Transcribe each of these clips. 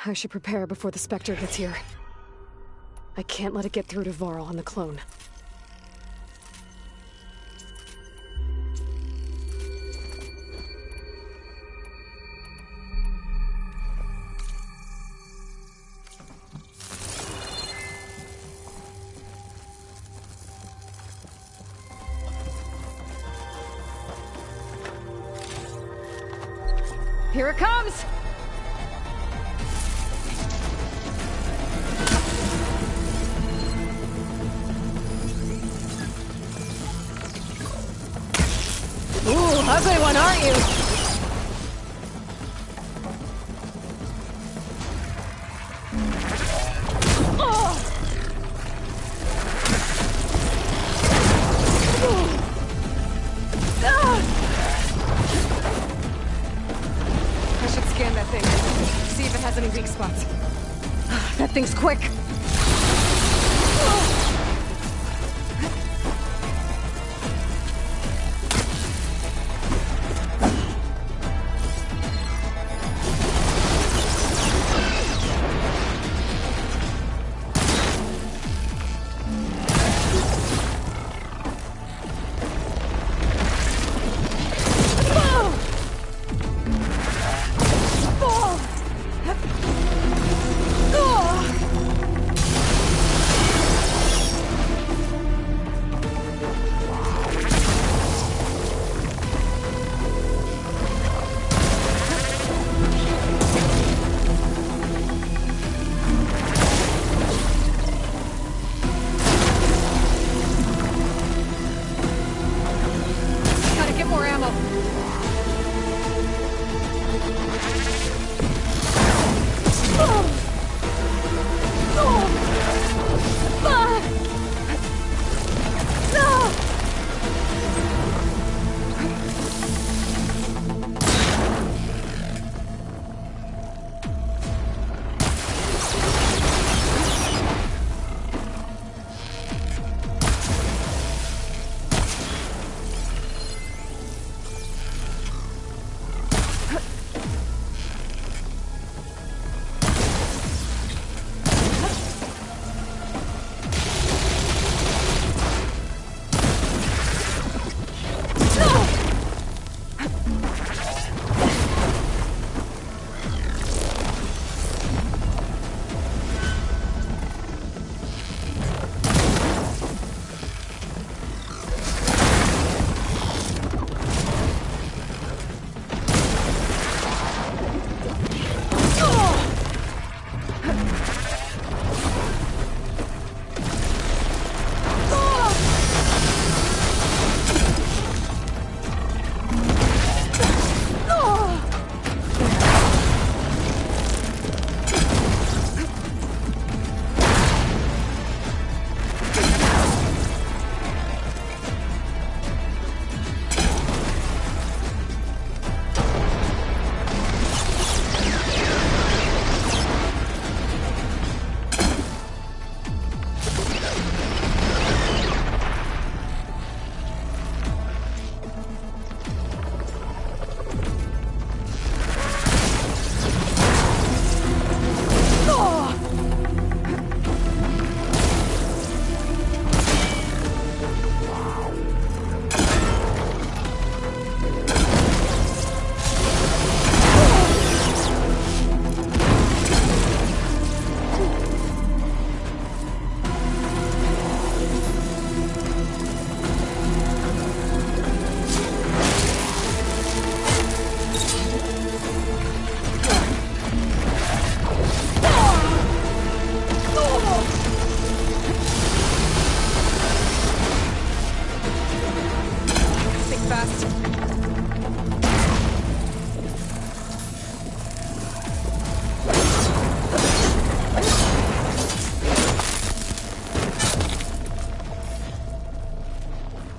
I should prepare before the Spectre gets here. I can't let it get through to Varl on the clone. Here it comes! Ooh, ugly one, aren't you? Oh. I should scan that thing. See if it has any weak spots. That thing's quick.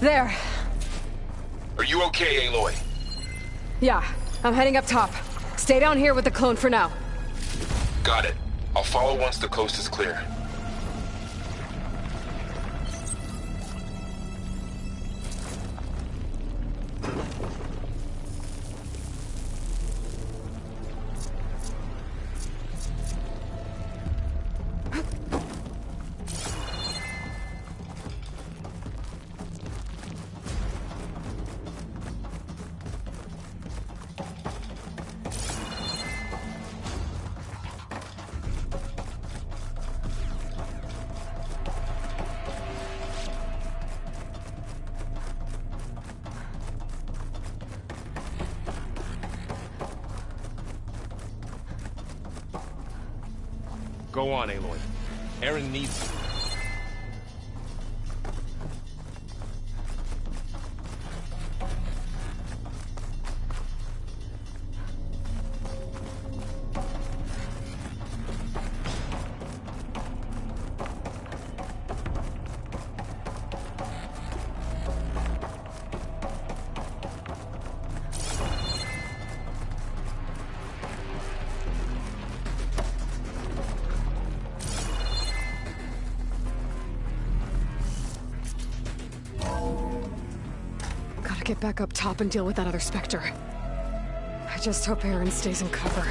There. Are you okay, Aloy? Yeah, I'm heading up top. Stay down here with the clone for now. Got it. I'll follow once the coast is clear. Go on, Aloy. Aaron needs you. Get back up top and deal with that other Spectre. I just hope Aaron stays in cover.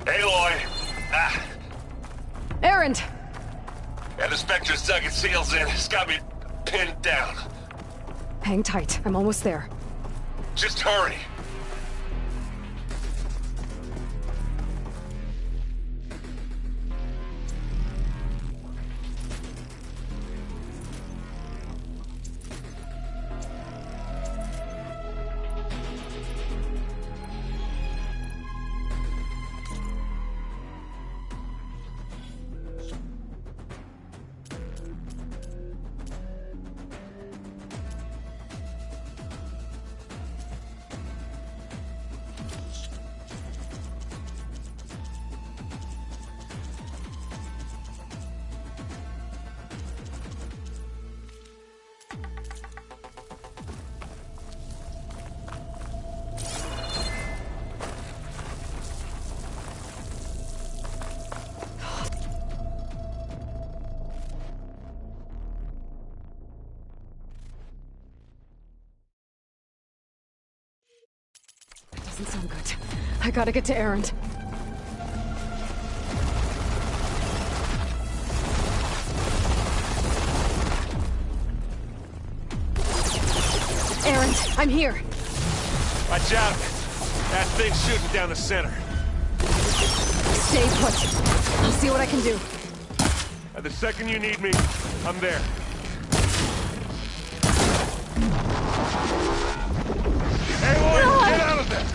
Aloy! Erend! And the Spectre's dug its heels in. It's got me pinned down. Hang tight. I'm almost there. Just hurry. Doesn't sound good. I gotta get to Erend. Erend, I'm here. Watch out. That thing's shooting down the center. Stay put. I'll see what I can do. And the second you need me, I'm there. Aloy, get out of there!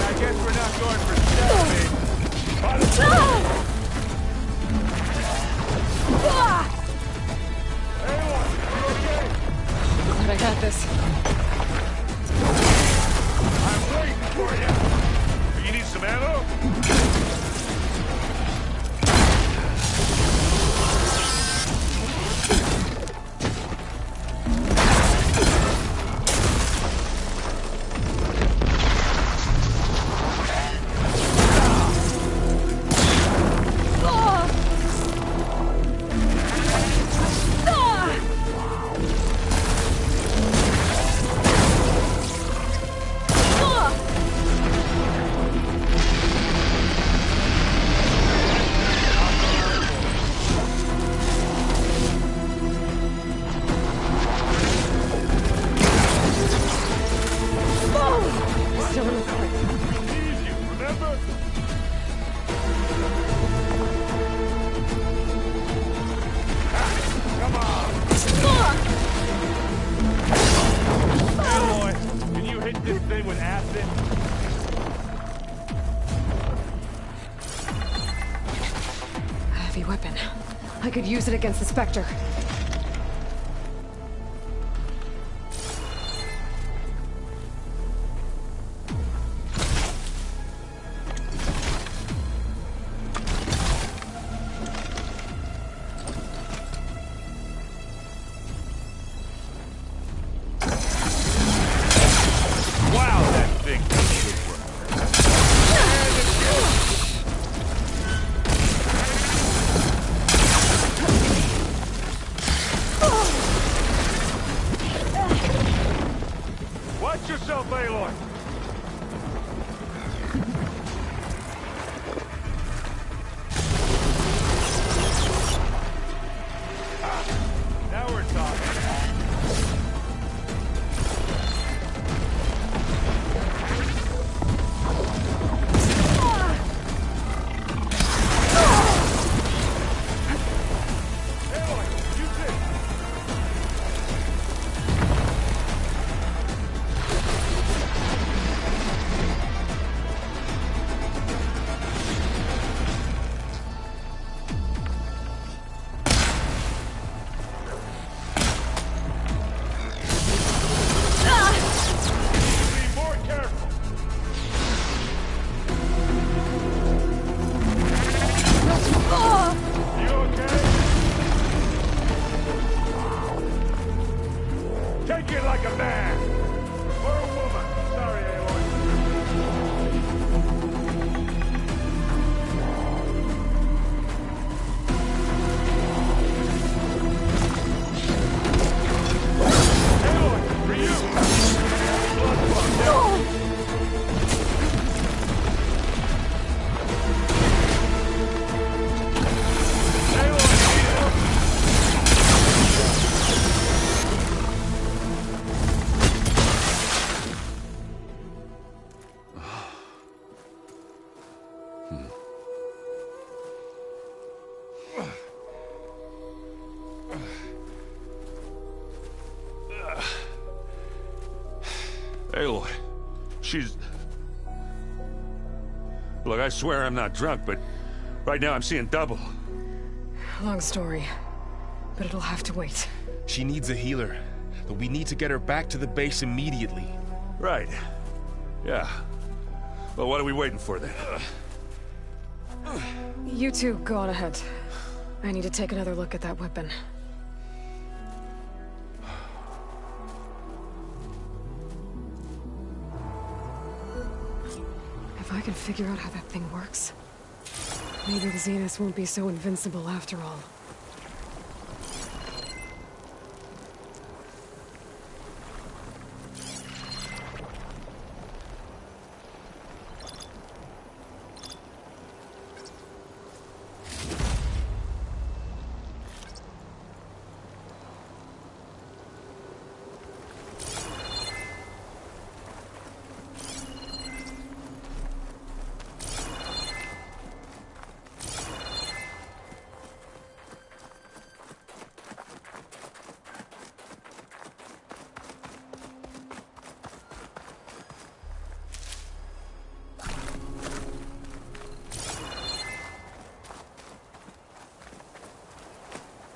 I guess we're not going for stealth, But I got this. I'm waiting for you! You need some ammo? Still in the cart. Need you, remember? Come on! Aloy, can you hit this thing with acid? A heavy weapon. I could use it against the Spectre. Wow, that thing does good work. Watch yourself, Aloy! Now we're talking. Be more careful. You okay? Take it like a man. Or a woman. Sorry, Aloy. Aloy, for you. Blood down. Aloy, need help? Aloy, she's... Look, I swear I'm not drunk, but right now I'm seeing double. Long story, but it'll have to wait. She needs a healer, but we need to get her back to the base immediately. Right. Yeah. Well, what are we waiting for then? You two go on ahead. I need to take another look at that weapon. If I can figure out how that thing works, maybe the Zeniths won't be so invincible after all.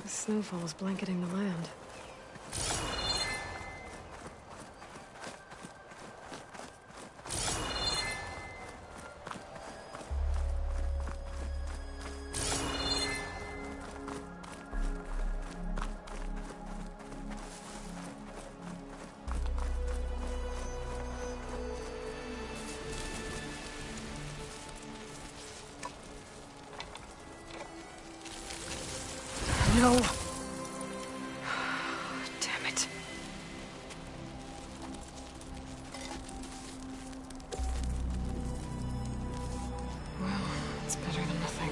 The snowfall is blanketing the land. No! Damn it. Well, it's better than nothing.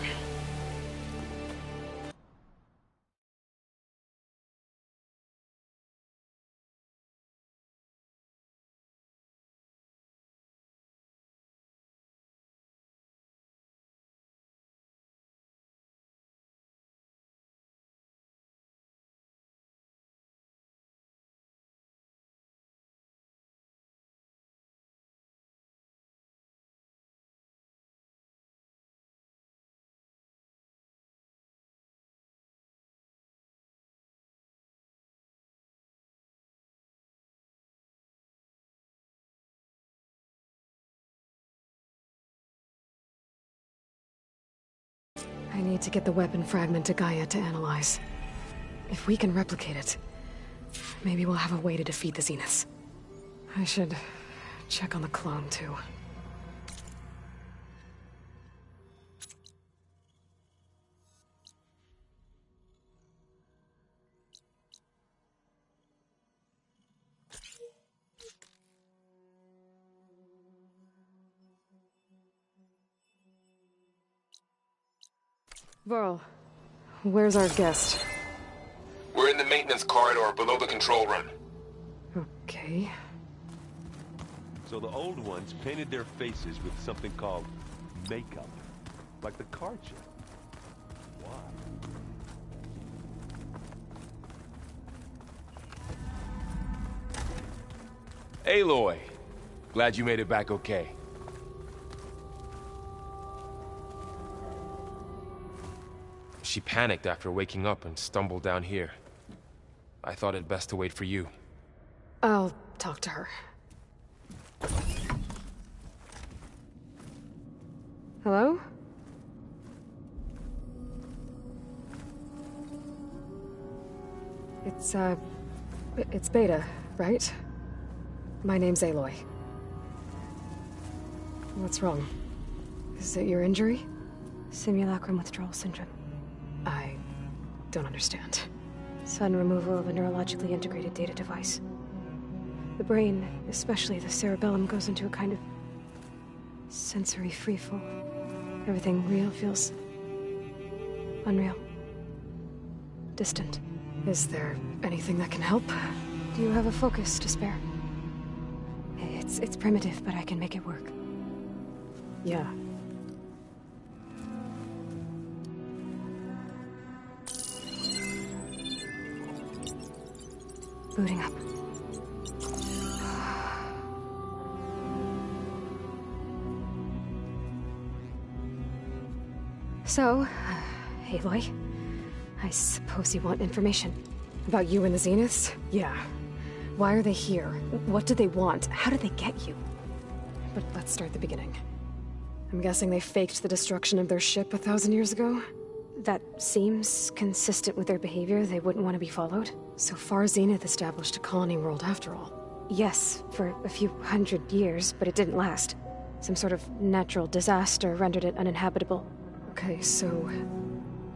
I need to get the weapon fragment to Gaia to analyze. If we can replicate it, maybe we'll have a way to defeat the Zeniths. I should check on the clone, too. Varl, where's our guest? We're in the maintenance corridor below the control room. Okay. So the old ones painted their faces with something called makeup. Like the card chip. Why? Aloy! Glad you made it back okay. She panicked after waking up and stumbled down here. I thought it best to wait for you. I'll talk to her. Hello? It's Beta, right? My name's Aloy. What's wrong? Is it your injury? Simulacrum withdrawal syndrome. I don't understand. Sudden removal of a neurologically integrated data device. The brain, especially the cerebellum, goes into a kind of sensory freefall. Everything real feels unreal. Distant. Is there anything that can help? Do you have a focus to spare? It's primitive, but I can make it work. Yeah. Booting up. So, Aloy, I suppose you want information. About you and the Zeniths? Yeah. Why are they here? What do they want? How did they get you? But let's start at the beginning. I'm guessing they faked the destruction of their ship 1,000 years ago? That seems consistent with their behavior. They wouldn't want to be followed. So far, Zenith established a colony world after all. Yes, for a few hundred years, but it didn't last. Some sort of natural disaster rendered it uninhabitable. Okay, so...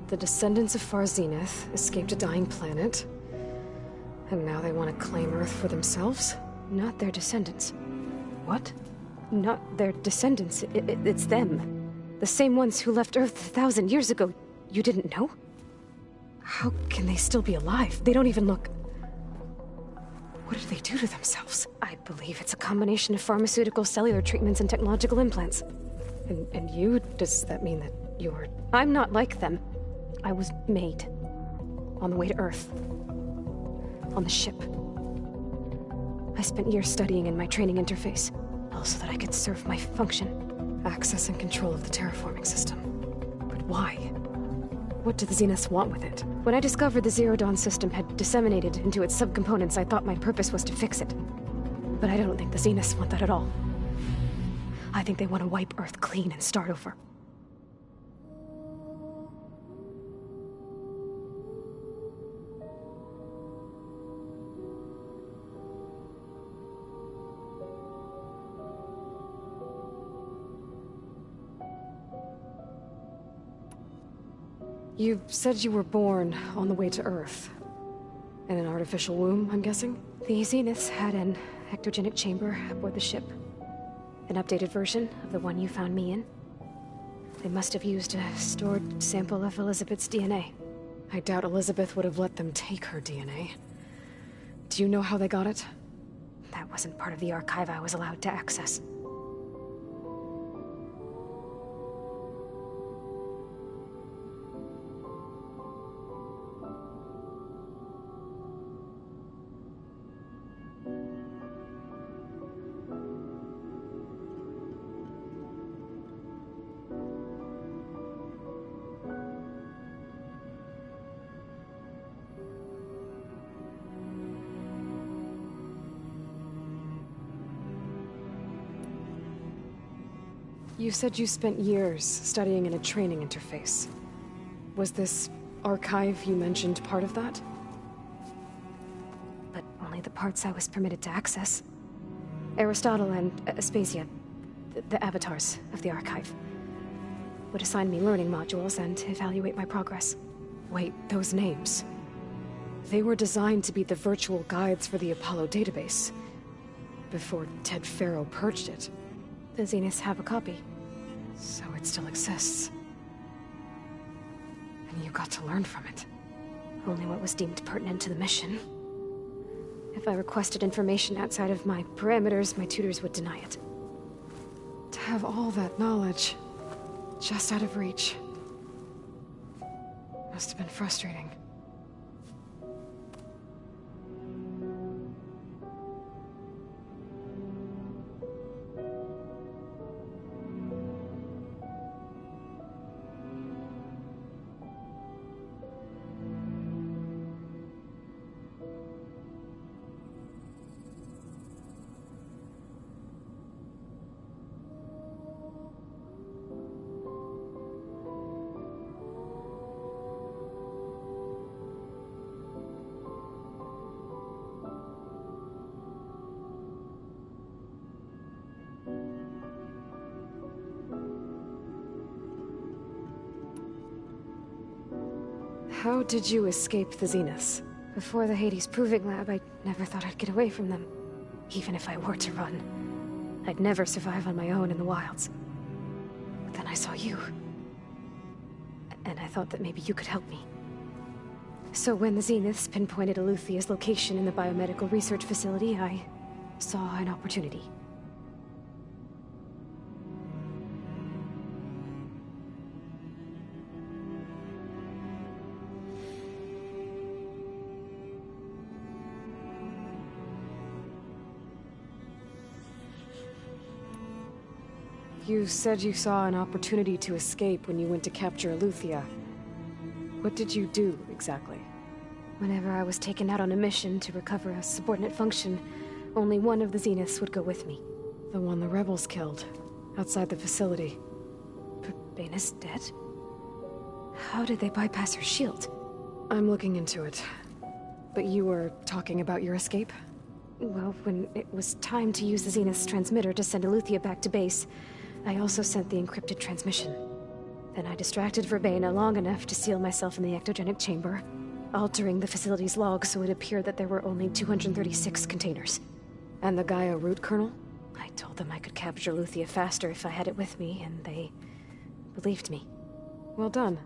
the descendants of Far Zenith escaped a dying planet, and now they want to claim Earth for themselves? Not their descendants. What? Not their descendants. It's them. The same ones who left Earth 1,000 years ago. You didn't know? How can they still be alive? They don't even look... What did they do to themselves? I believe it's a combination of pharmaceutical, cellular treatments, and technological implants. And you? Does that mean that you're... I'm not like them. I was made. On the way to Earth. On the ship. I spent years studying in my training interface, all so that I could serve my function. Access and control of the terraforming system. But why? What do the Zeniths want with it? When I discovered the Zero Dawn system had disseminated into its subcomponents, I thought my purpose was to fix it. But I don't think the Zeniths want that at all. I think they want to wipe Earth clean and start over. You said you were born on the way to Earth. In an artificial womb, I'm guessing? The Zeniths had an ectogenic chamber aboard the ship. An updated version of the one you found me in. They must have used a stored sample of Elizabeth's DNA. I doubt Elizabeth would have let them take her DNA. Do you know how they got it? That wasn't part of the archive I was allowed to access. You said you spent years studying in a training interface. Was this archive you mentioned part of that? But only the parts I was permitted to access. Aristotle and Aspasia, the avatars of the archive, would assign me learning modules and evaluate my progress. Wait, those names. They were designed to be the virtual guides for the Apollo database, before Ted Faro purged it. The Zeniths have a copy. So it still exists. And you got to learn from it. Only what was deemed pertinent to the mission. If I requested information outside of my parameters, my tutors would deny it. To have all that knowledge, just out of reach, must have been frustrating. How did you escape the Zeniths? Before the Hades Proving Lab, I never thought I'd get away from them. Even if I were to run. I'd never survive on my own in the wilds. But then I saw you. And I thought that maybe you could help me. So when the Zeniths pinpointed Eluthia's location in the biomedical research facility, I saw an opportunity. You said you saw an opportunity to escape when you went to capture Eluthia. What did you do, exactly? Whenever I was taken out on a mission to recover a subordinate function, only one of the Zeniths would go with me. The one the rebels killed, outside the facility. But Baina's dead? How did they bypass her shield? I'm looking into it. But you were talking about your escape? Well, when it was time to use the Zenith's transmitter to send Eleuthia back to base, I also sent the encrypted transmission. Then I distracted Verbena long enough to seal myself in the ectogenic chamber, altering the facility's log so it appeared that there were only 236 containers. And the Gaia root kernel? I told them I could capture Eleuthia faster if I had it with me, and they believed me. Well done.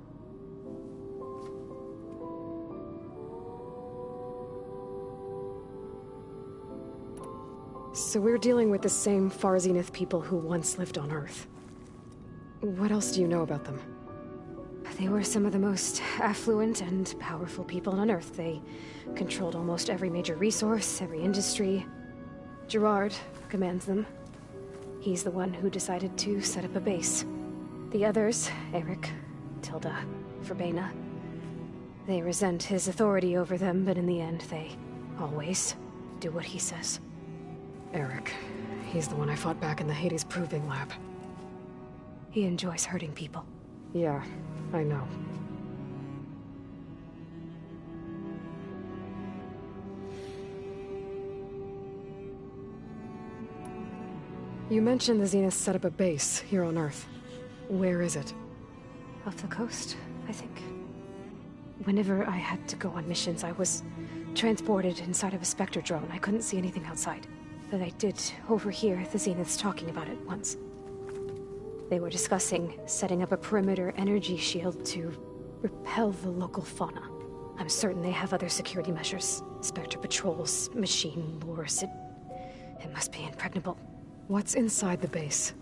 So we're dealing with the same Far Zenith people who once lived on Earth. What else do you know about them? They were some of the most affluent and powerful people on Earth. They controlled almost every major resource, every industry. Gerard commands them. He's the one who decided to set up a base. The others, Eric, Tilda, Verbena, they resent his authority over them, but in the end, they always do what he says. Eric. He's the one I fought back in the Hades Proving Lab. He enjoys hurting people. Yeah, I know. You mentioned the Zenith set up a base here on Earth. Where is it? Off the coast, I think. Whenever I had to go on missions, I was transported inside of a Spectre drone. I couldn't see anything outside. But I did overhear the Zeniths talking about it once. They were discussing setting up a perimeter energy shield to repel the local fauna. I'm certain they have other security measures. Spectre patrols, machine lures. It must be impregnable. What's inside the base?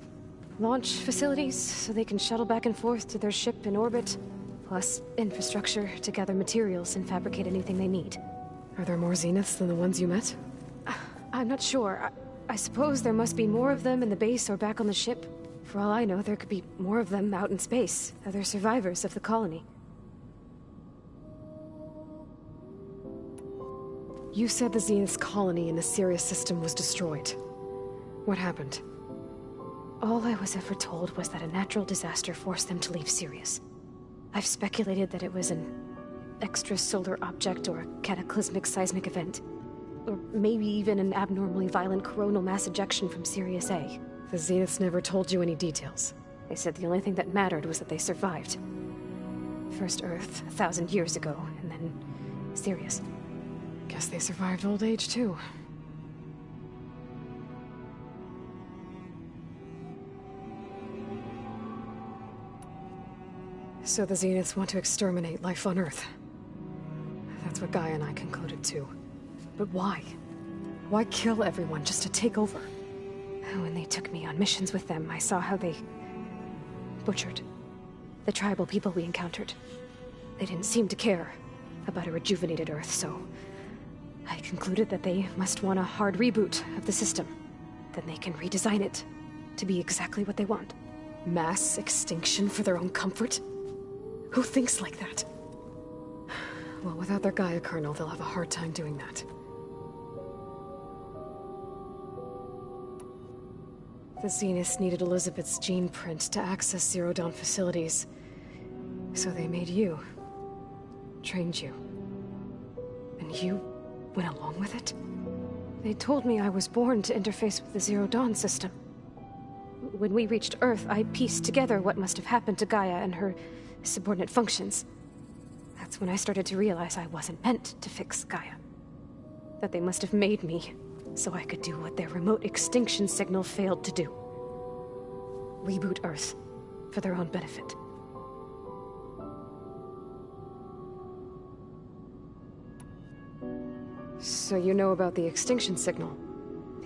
Launch facilities, so they can shuttle back and forth to their ship in orbit. Plus infrastructure to gather materials and fabricate anything they need. Are there more Zeniths than the ones you met? I'm not sure. I suppose there must be more of them in the base or back on the ship. For all I know, there could be more of them out in space, other survivors of the colony. You said the Zenith's colony in the Sirius system was destroyed. What happened? All I was ever told was that a natural disaster forced them to leave Sirius. I've speculated that it was an extrasolar object or a cataclysmic seismic event. Or maybe even an abnormally violent coronal mass ejection from Sirius A. The Zeniths never told you any details. They said the only thing that mattered was that they survived. First Earth, 1,000 years ago, and then Sirius. Guess they survived old age, too. So the Zeniths want to exterminate life on Earth. That's what Gaia and I concluded, too. But why? Why kill everyone just to take over? When they took me on missions with them, I saw how they butchered the tribal people we encountered. They didn't seem to care about a rejuvenated Earth, so I concluded that they must want a hard reboot of the system. Then they can redesign it to be exactly what they want. Mass extinction for their own comfort? Who thinks like that? Well, without their Gaia kernel, they'll have a hard time doing that. The Zeniths needed Elizabeth's gene print to access Zero Dawn facilities. So they made you. Trained you. And you went along with it? They told me I was born to interface with the Zero Dawn system. When we reached Earth, I pieced together what must have happened to Gaia and her subordinate functions. That's when I started to realize I wasn't meant to fix Gaia. That they must have made me so I could do what their remote extinction signal failed to do. Reboot Earth for their own benefit. So you know about the extinction signal?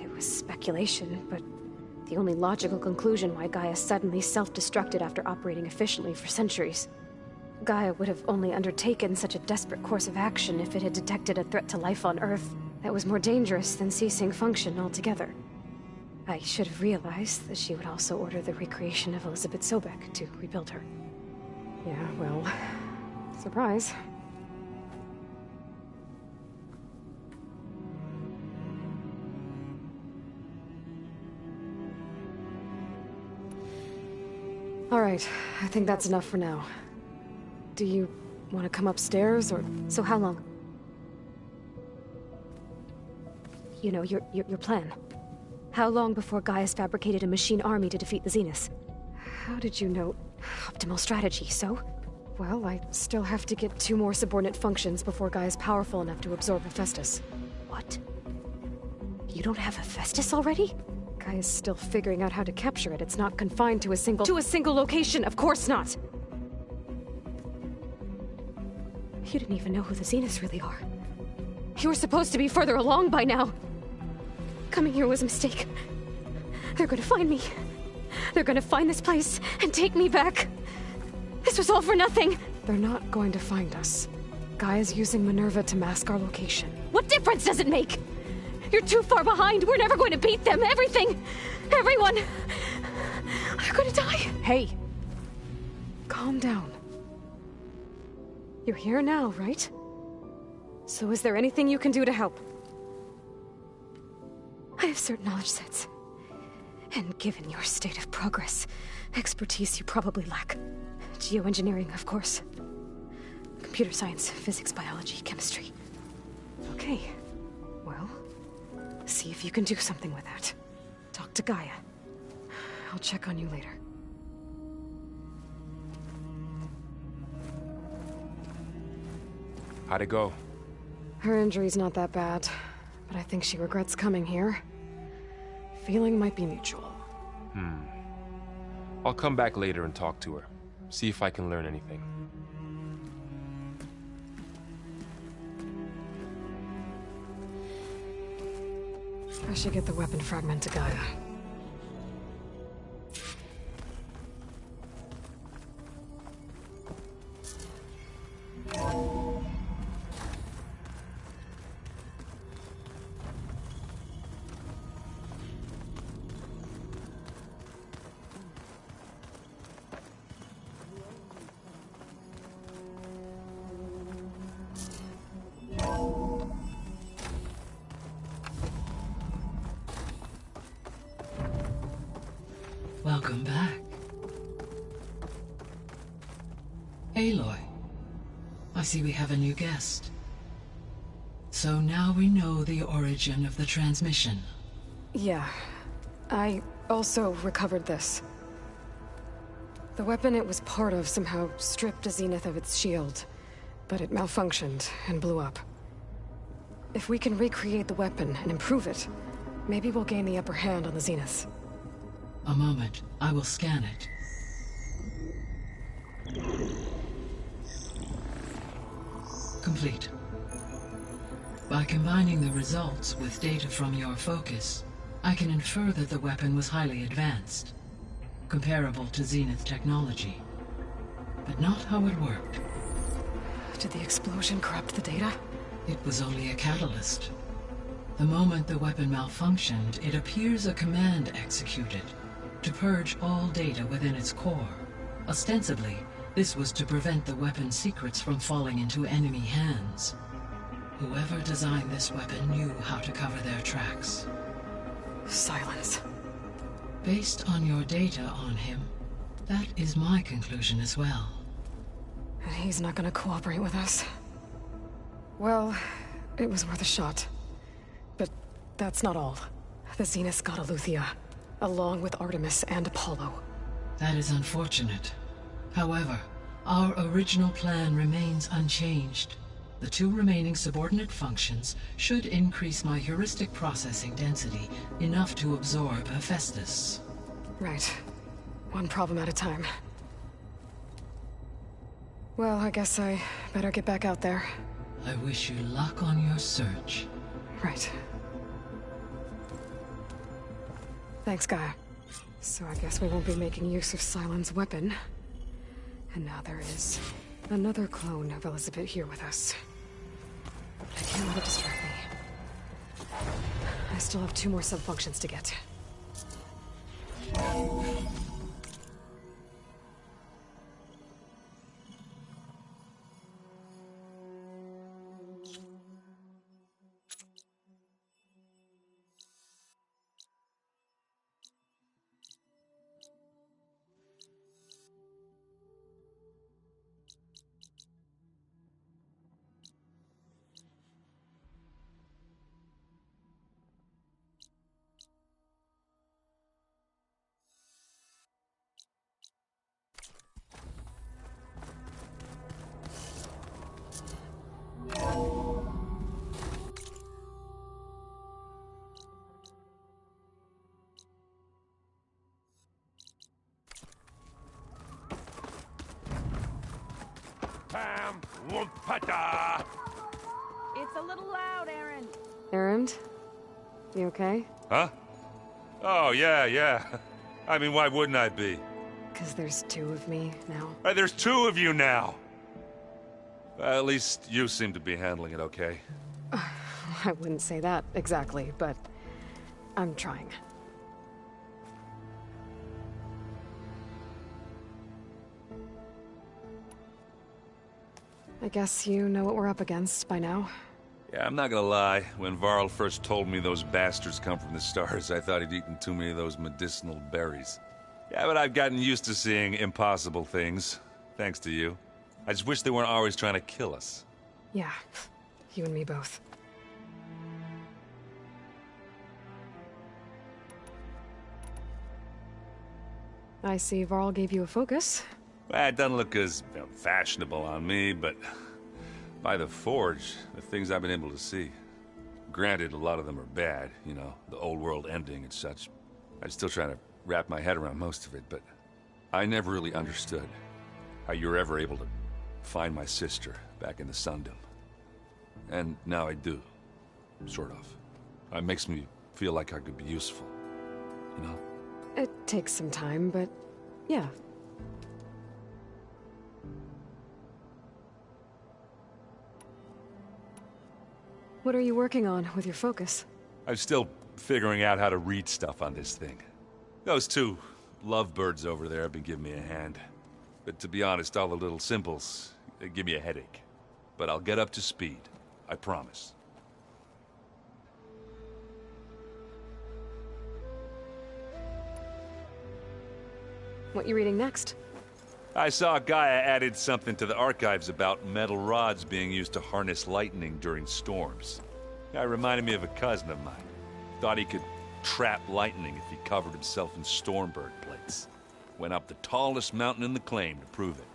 It was speculation, but the only logical conclusion why Gaia suddenly self-destructed after operating efficiently for centuries. Gaia would have only undertaken such a desperate course of action if it had detected a threat to life on Earth that was more dangerous than ceasing function altogether. I should have realized that she would also order the recreation of Elizabeth Sobek to rebuild her. Yeah, well, surprise. All right, I think that's enough for now. Do you want to come upstairs, or... So how long? you know, your plan. How long before Gaia's fabricated a machine army to defeat the Zeniths? How did you know? Optimal strategy, so? Well, I still have to get 2 more subordinate functions before Gaia's powerful enough to absorb Hephaestus. What? You don't have Hephaestus already? Gaia's still figuring out how to capture it. It's not confined to a single... To a single location! Of course not! You didn't even know who the Zeniths really are. You were supposed to be further along by now! Coming here was a mistake. They're gonna find me. They're gonna find this place and take me back. This was all for nothing! They're not going to find us. Gaia's using Minerva to mask our location. What difference does it make? You're too far behind. We're never going to beat them. Everything. Everyone. They're gonna die. Hey. Calm down. You're here now, right? So is there anything you can do to help? I have certain knowledge sets. And given your state of progress, expertise you probably lack. Geoengineering, of course. Computer science, physics, biology, chemistry. Okay. Well, see if you can do something with that. Talk to Gaia. I'll check on you later. How'd it go? Her injury's not that bad, but I think she regrets coming here. Feeling might be mutual. I'll come back later and talk to her. See if I can learn anything. I should get the weapon fragment to Gaia. Welcome back. Aloy, I see we have a new guest. So now we know the origin of the transmission. Yeah. I also recovered this. The weapon it was part of somehow stripped a Zenith of its shield, but it malfunctioned and blew up. If we can recreate the weapon and improve it, maybe we'll gain the upper hand on the Zeniths. A moment, I will scan it. Complete. By combining the results with data from your focus, I can infer that the weapon was highly advanced, comparable to Zenith technology, but not how it worked. Did the explosion corrupt the data? It was only a catalyst. The moment the weapon malfunctioned, it appears a command executed to purge all data within its core. Ostensibly, this was to prevent the weapon's secrets from falling into enemy hands. Whoever designed this weapon knew how to cover their tracks. Silence. Based on your data on him, that is my conclusion as well. And he's not gonna cooperate with us. Well, it was worth a shot. But that's not all. The Zeniths got Aletheia, along with Artemis and Apollo. That is unfortunate. However, our original plan remains unchanged. The 2 remaining subordinate functions should increase my heuristic processing density enough to absorb Hephaestus. Right. One problem at a time. Well, I guess I better get back out there. I wish you luck on your search. Right. Thanks, Gaia. So I guess we won't be making use of Cylon's weapon. And now there is another clone of Elizabeth here with us. But I can't let it distract me. I still have 2 more sub-functions to get. bam, wumpata. It's a little loud, Aaron. Errand? You okay? Huh? Oh, yeah. I mean, why wouldn't I be? Because there's two of me now. There's two of you now. At least you seem to be handling it okay. I wouldn't say that exactly, but I'm trying. I guess you know what we're up against by now. Yeah, I'm not gonna lie. When Varl first told me those bastards come from the stars, I thought he'd eaten too many of those medicinal berries. Yeah, but I've gotten used to seeing impossible things, thanks to you. I just wish they weren't always trying to kill us. Yeah, you and me both. I see Varl gave you a focus. Well, it doesn't look as fashionable on me, but by the Forge, the things I've been able to see. Granted, a lot of them are bad, you know, the old world ending and such. I'm still trying to wrap my head around most of it, but I never really understood how you were ever able to find my sister back in the Sundom. And now I do, sort of. It makes me feel like I could be useful, you know? It takes some time, but yeah. What are you working on with your focus? I'm still figuring out how to read stuff on this thing. Those two lovebirds over there have been giving me a hand. But to be honest, all the little symbols give me a headache. But I'll get up to speed. I promise. What you reading next? I saw Gaia added something to the archives about metal rods being used to harness lightning during storms. That reminded me of a cousin of mine. Thought he could trap lightning if he covered himself in Stormbird plates. Went up the tallest mountain in the claim to prove it.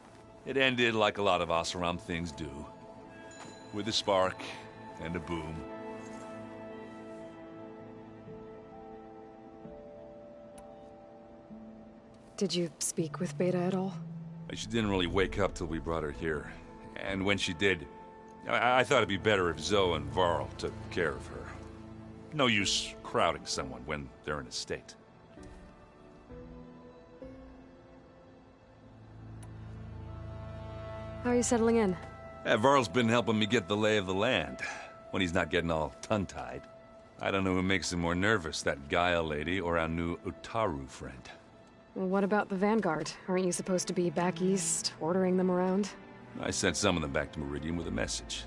It ended like a lot of Oseram things do. With a spark and a boom. Did you speak with Beta at all? She didn't really wake up till we brought her here. And when she did, I thought it'd be better if Zoe and Varl took care of her. No use crowding someone when they're in a state. How are you settling in? Varl's been helping me get the lay of the land, when he's not getting all tongue-tied. I don't know who makes him more nervous, that Gaia lady or our new Utaru friend. Well, what about the Vanguard? Aren't you supposed to be back east, ordering them around? I sent some of them back to Meridian with a message.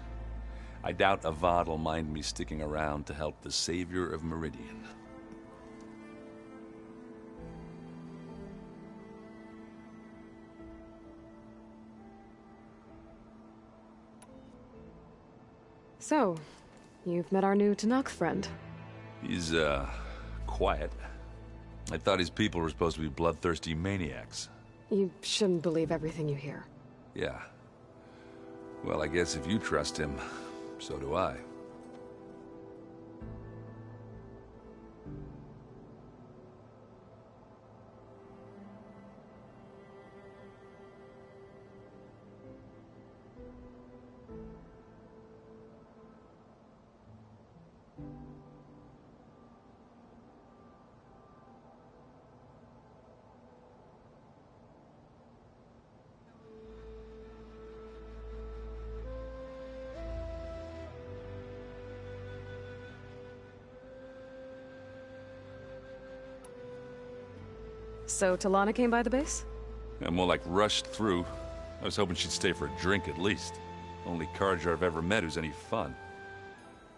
I doubt Avad will mind me sticking around to help the savior of Meridian. So, you've met our new Tanakh friend. He's, quiet. I thought his people were supposed to be bloodthirsty maniacs. You shouldn't believe everything you hear. Yeah. Well, I guess if you trust him, so do I. So Talana came by the base? Yeah, more like rushed through. I was hoping she'd stay for a drink at least. Only Carja I've ever met who's any fun.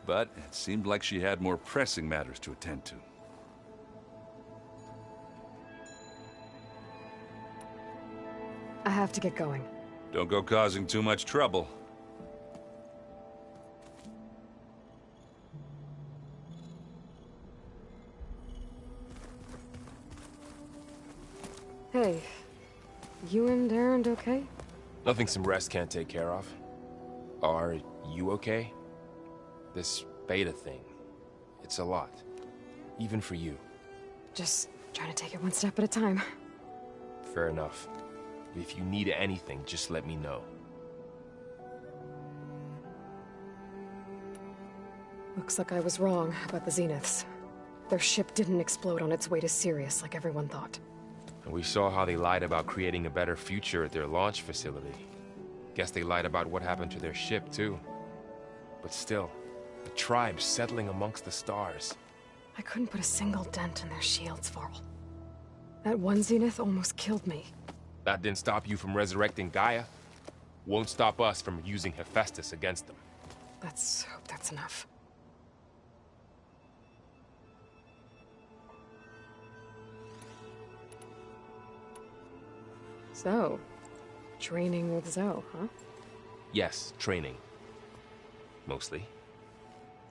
But it seemed like she had more pressing matters to attend to. I have to get going. Don't go causing too much trouble. Hey, you and Aaron okay? Nothing some rest can't take care of. Are you okay? This beta thing, it's a lot. Even for you. Just trying to take it one step at a time. Fair enough. If you need anything, just let me know. Looks like I was wrong about the Zeniths. Their ship didn't explode on its way to Sirius like everyone thought. And we saw how they lied about creating a better future at their launch facility. Guess they lied about what happened to their ship, too. But still, the tribe settling amongst the stars. I couldn't put a single dent in their shields, Varl. That one Zenith almost killed me. That didn't stop you from resurrecting Gaia. Won't stop us from using Hephaestus against them. Let's hope that's enough. So, training with Zoe, huh? Yes, training. Mostly.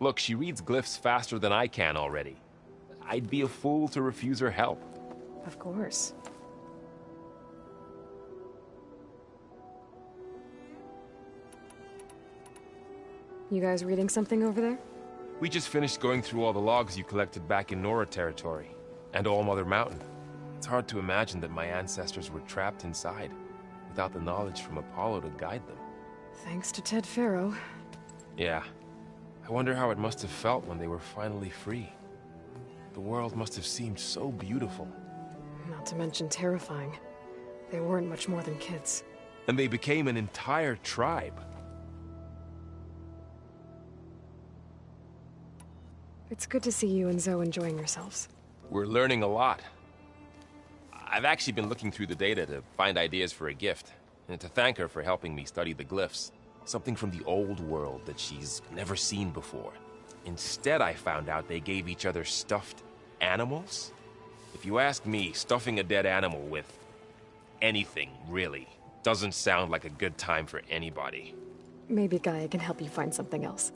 Look, she reads glyphs faster than I can already. I'd be a fool to refuse her help. Of course. You guys reading something over there? We just finished going through all the logs you collected back in Nora territory, and All Mother Mountain. It's hard to imagine that my ancestors were trapped inside, without the knowledge from Apollo to guide them. Thanks to Ted Faro. Yeah. I wonder how it must have felt when they were finally free. The world must have seemed so beautiful. Not to mention terrifying. They weren't much more than kids. And they became an entire tribe. It's good to see you and Zoe enjoying yourselves. We're learning a lot. I've actually been looking through the data to find ideas for a gift, and to thank her for helping me study the glyphs. Something from the old world that she's never seen before. Instead, I found out they gave each other stuffed animals. If you ask me, stuffing a dead animal with anything, really, doesn't sound like a good time for anybody. Maybe Gaia can help you find something else.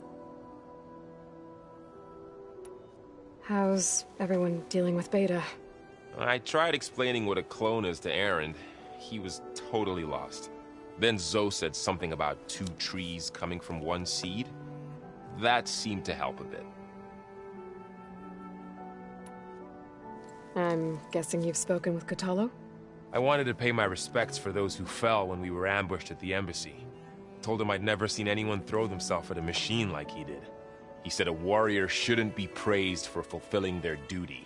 How's everyone dealing with Beta? I tried explaining what a clone is to Aaron. He was totally lost. Then Zoe said something about 2 trees coming from 1 seed. That seemed to help a bit. I'm guessing you've spoken with Kotallo? I wanted to pay my respects for those who fell when we were ambushed at the embassy. Told him I'd never seen anyone throw themselves at a machine like he did. He said a warrior shouldn't be praised for fulfilling their duty.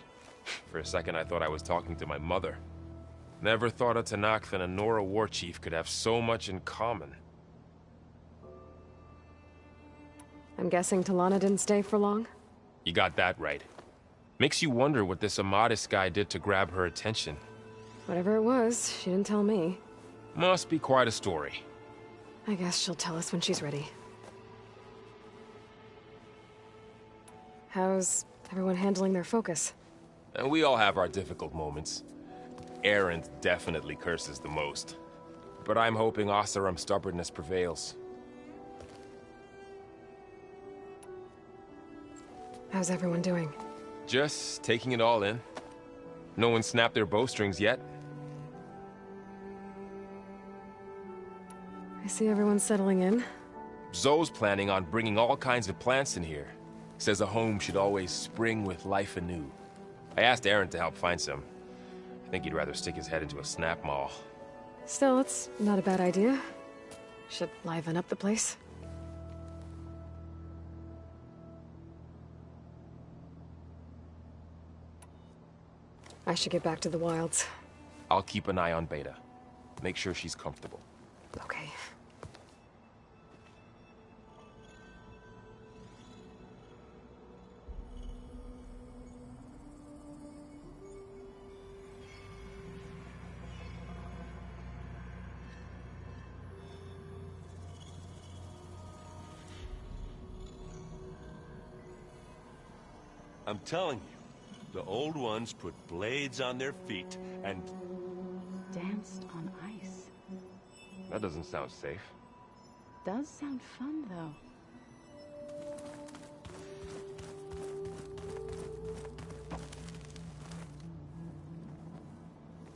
For a second I thought I was talking to my mother. Never thought a Tanakh and a Nora war chief could have so much in common. I'm guessing Talana didn't stay for long? You got that right. Makes you wonder what this Amadis guy did to grab her attention. Whatever it was, she didn't tell me. Must be quite a story. I guess she'll tell us when she's ready. How's everyone handling their focus? And we all have our difficult moments. Aaron definitely curses the most. But I'm hoping Oseram's stubbornness prevails. How's everyone doing? Just taking it all in. No one snapped their bowstrings yet. I see everyone settling in. Zoe's planning on bringing all kinds of plants in here. Says a home should always spring with life anew. I asked Aaron to help find some. I think he'd rather stick his head into a snap mall. Still, it's not a bad idea. Should liven up the place. I should get back to the wilds. I'll keep an eye on Beta. Make sure she's comfortable. Okay. I'm telling you, the old ones put blades on their feet and... Danced on ice. That doesn't sound safe. Does sound fun, though.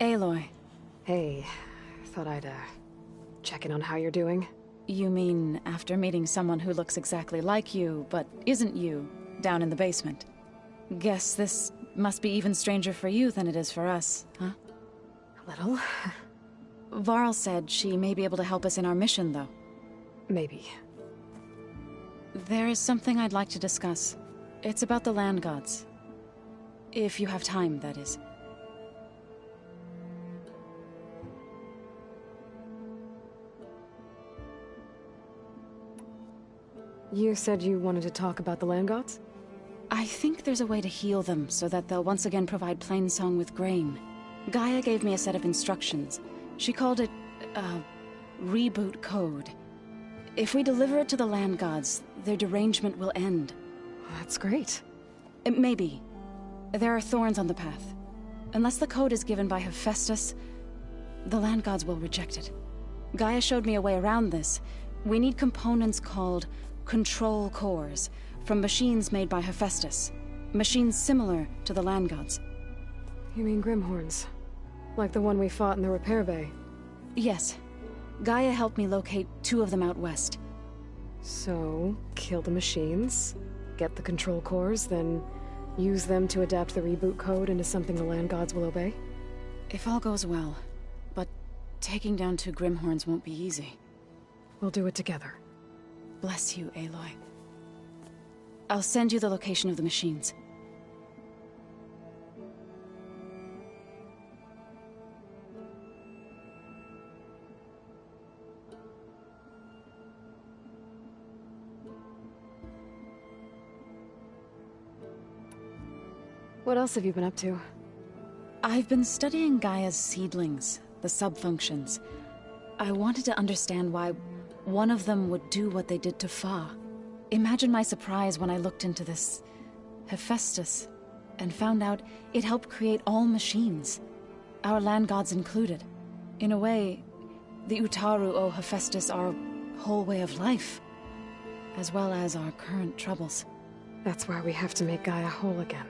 Aloy. Hey, thought I'd, check in on how you're doing. You mean after meeting someone who looks exactly like you, but isn't you, down in the basement? Guess this must be even stranger for you than it is for us, huh? A little. Varl said she may be able to help us in our mission, though. Maybe. There is something I'd like to discuss. It's about the land gods. If you have time, that is. You said you wanted to talk about the land gods? I think there's a way to heal them so that they'll once again provide Plainsong with grain. Gaia gave me a set of instructions. She called it, reboot code. If we deliver it to the land gods, their derangement will end. That's great. Maybe. There are thorns on the path. Unless the code is given by Hephaestus, the land gods will reject it. Gaia showed me a way around this. We need components called control cores, from machines made by Hephaestus. Machines similar to the land gods. You mean Grimhorns? Like the one we fought in the repair bay? Yes. Gaia helped me locate 2 of them out west. So, kill the machines, get the control cores, then use them to adapt the reboot code into something the land gods will obey? If all goes well. But taking down 2 Grimhorns won't be easy. We'll do it together. Bless you, Aloy. I'll send you the location of the machines. What else have you been up to? I've been studying Gaia's seedlings, the subfunctions. I wanted to understand why one of them would do what they did to Fa. Imagine my surprise when I looked into this Hephaestus and found out it helped create all machines, our land gods included. In a way, the Utaru owe Hephaestus our whole way of life, as well as our current troubles. That's why we have to make Gaia whole again.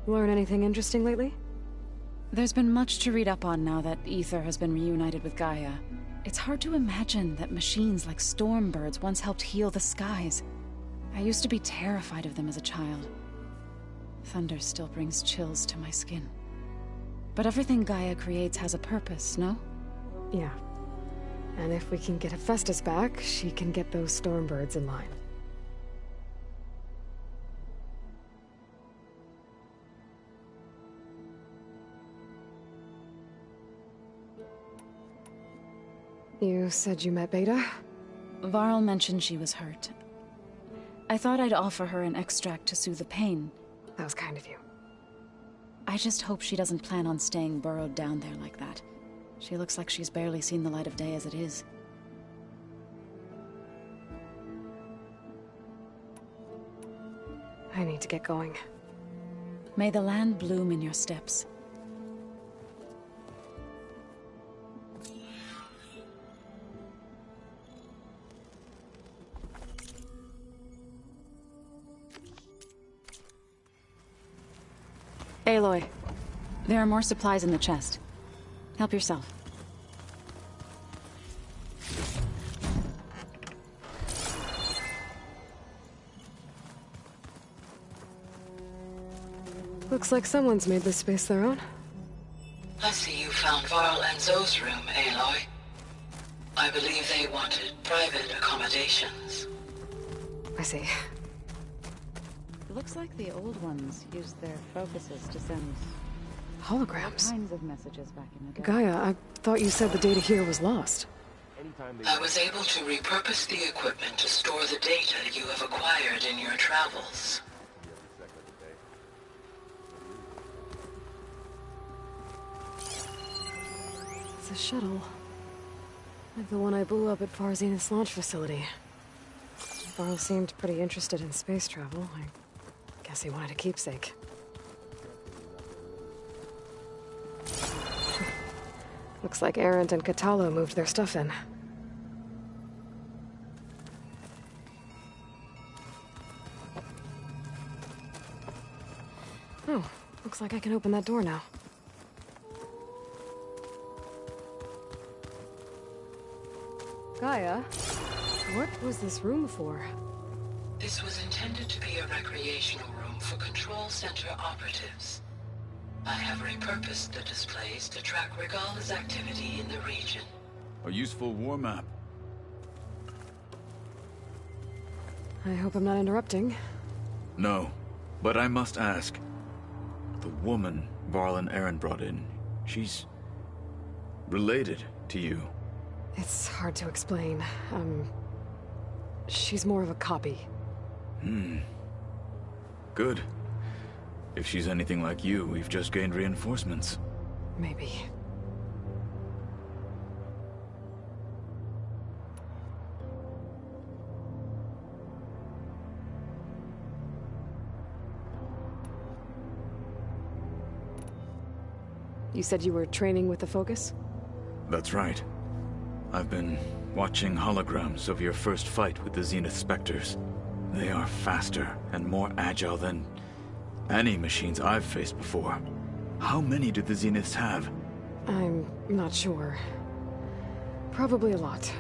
Learn anything interesting lately? There's been much to read up on now that Ether has been reunited with Gaia. It's hard to imagine that machines like Stormbirds once helped heal the skies. I used to be terrified of them as a child. Thunder still brings chills to my skin. But everything Gaia creates has a purpose, no? Yeah. And if we can get Hephaestus back, she can get those Stormbirds in line. You said you met Beta? Varl mentioned she was hurt. I thought I'd offer her an extract to soothe the pain. That was kind of you. I just hope she doesn't plan on staying burrowed down there like that. She looks like she's barely seen the light of day as it is. I need to get going. May the land bloom in your steps. Aloy, there are more supplies in the chest. Help yourself. Looks like someone's made this space their own. I see you found Varl and Zoe's room, Aloy. I believe they wanted private accommodations. I see. Looks like the old ones used their focuses to send all Holograms. kinds of messages back in the day. Gaia, I thought you said the data here was lost. I was able to repurpose the equipment to store the data you have acquired in your travels. It's a shuttle. Like the one I blew up at Far Zenith's launch facility. Varl seemed pretty interested in space travel. I guess he wanted a keepsake. Looks like Arendt and Katalo moved their stuff in. Oh, looks like I can open that door now. Gaia, what was this room for? This was intended to be a recreational room for Control Center operatives. I have repurposed the displays to track Regala's activity in the region. A useful war map. I hope I'm not interrupting. No, but I must ask. The woman Varl and Aaron brought in, she's related to you. It's hard to explain. She's more of a copy. Good. If she's anything like you, we've just gained reinforcements. Maybe. You said you were training with the Focus? That's right. I've been watching holograms of your first fight with the Zenith Spectres. They are faster and more agile than any machines I've faced before. How many do the Zeniths have? I'm not sure. Probably a lot.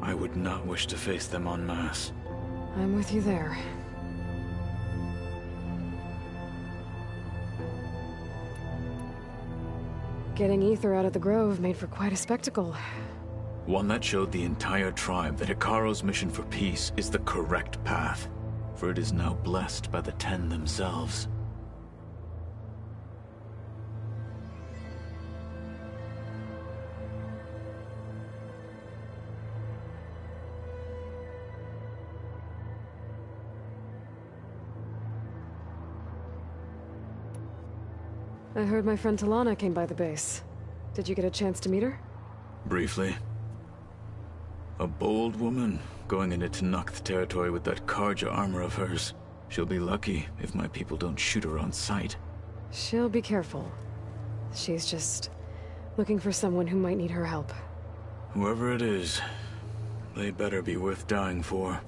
I would not wish to face them en masse. I'm with you there. Getting Ether out of the Grove made for quite a spectacle. One that showed the entire tribe that Hikaro's mission for peace is the correct path, for it is now blessed by the Ten themselves. I heard my friend Talana came by the base. Did you get a chance to meet her? Briefly. A bold woman, going into Tenakth territory with that Karja armor of hers. She'll be lucky if my people don't shoot her on sight. She'll be careful. She's just looking for someone who might need her help. Whoever it is, they better be worth dying for.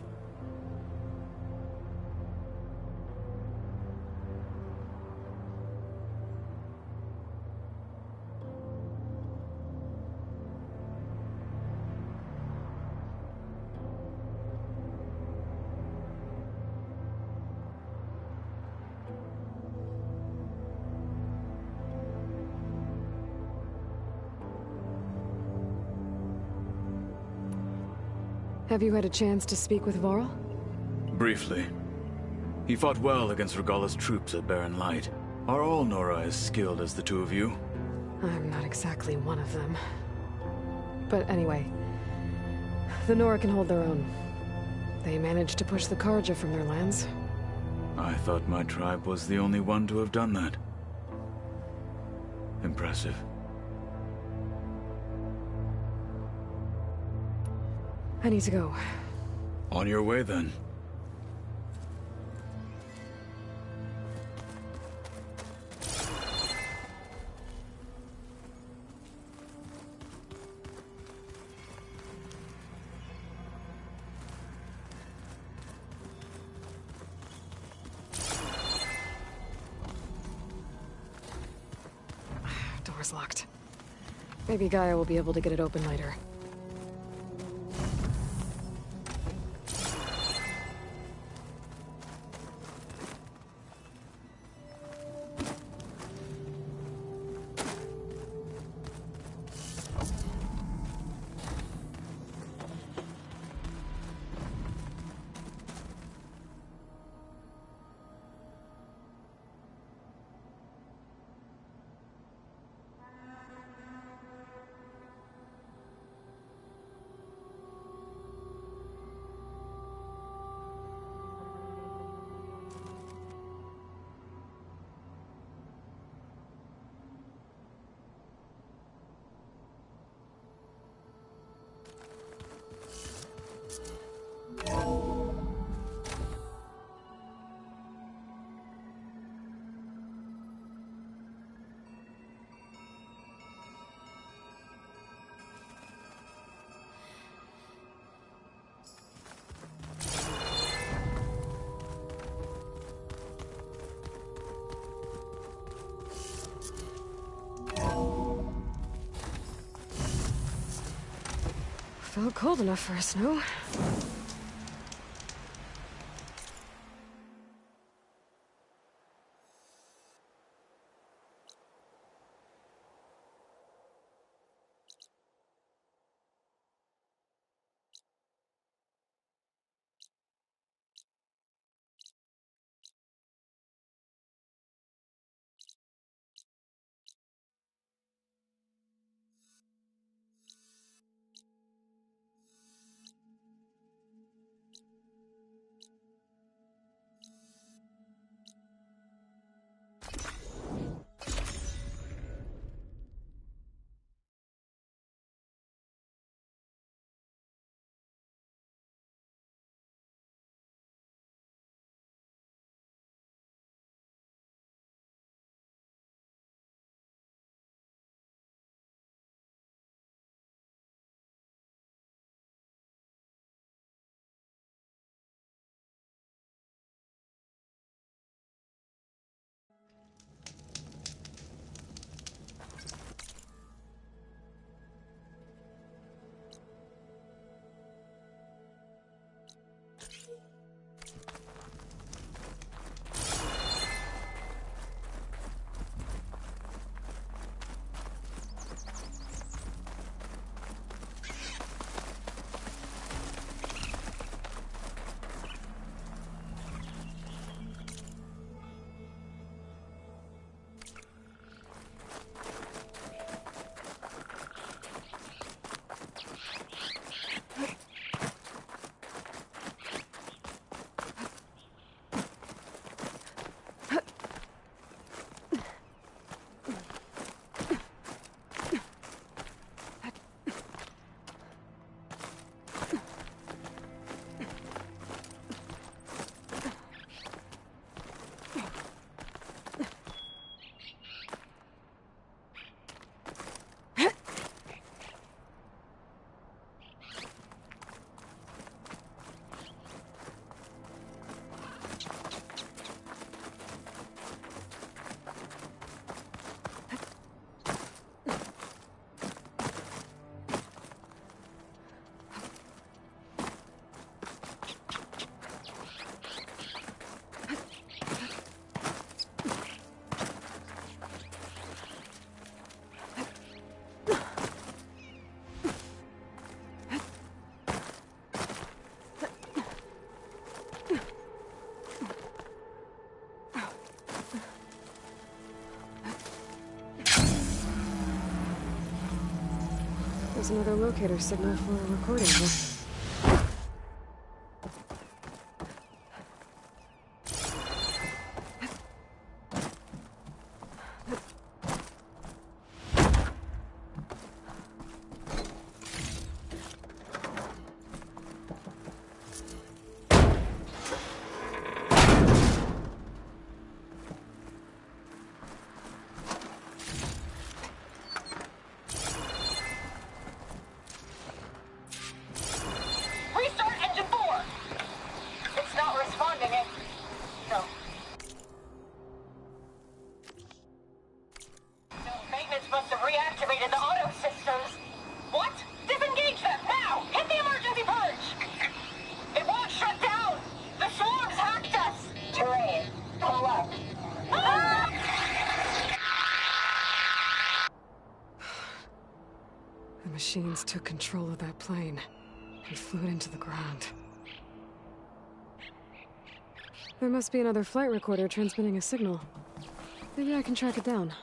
Have you had a chance to speak with Vorl? Briefly. He fought well against Regalla's troops at Barren Light. Are all Nora as skilled as the two of you? I'm not exactly one of them. But anyway, the Nora can hold their own. They managed to push the Karja from their lands. I thought my tribe was the only one to have done that. Impressive. I need to go. On your way, then. Door's locked. Maybe Gaia will be able to get it open later. Felt cold enough for a snow. There's another locator signal for a recording here. The machines took control of that plane and flew it into the ground. There must be another flight recorder transmitting a signal. Maybe I can track it down.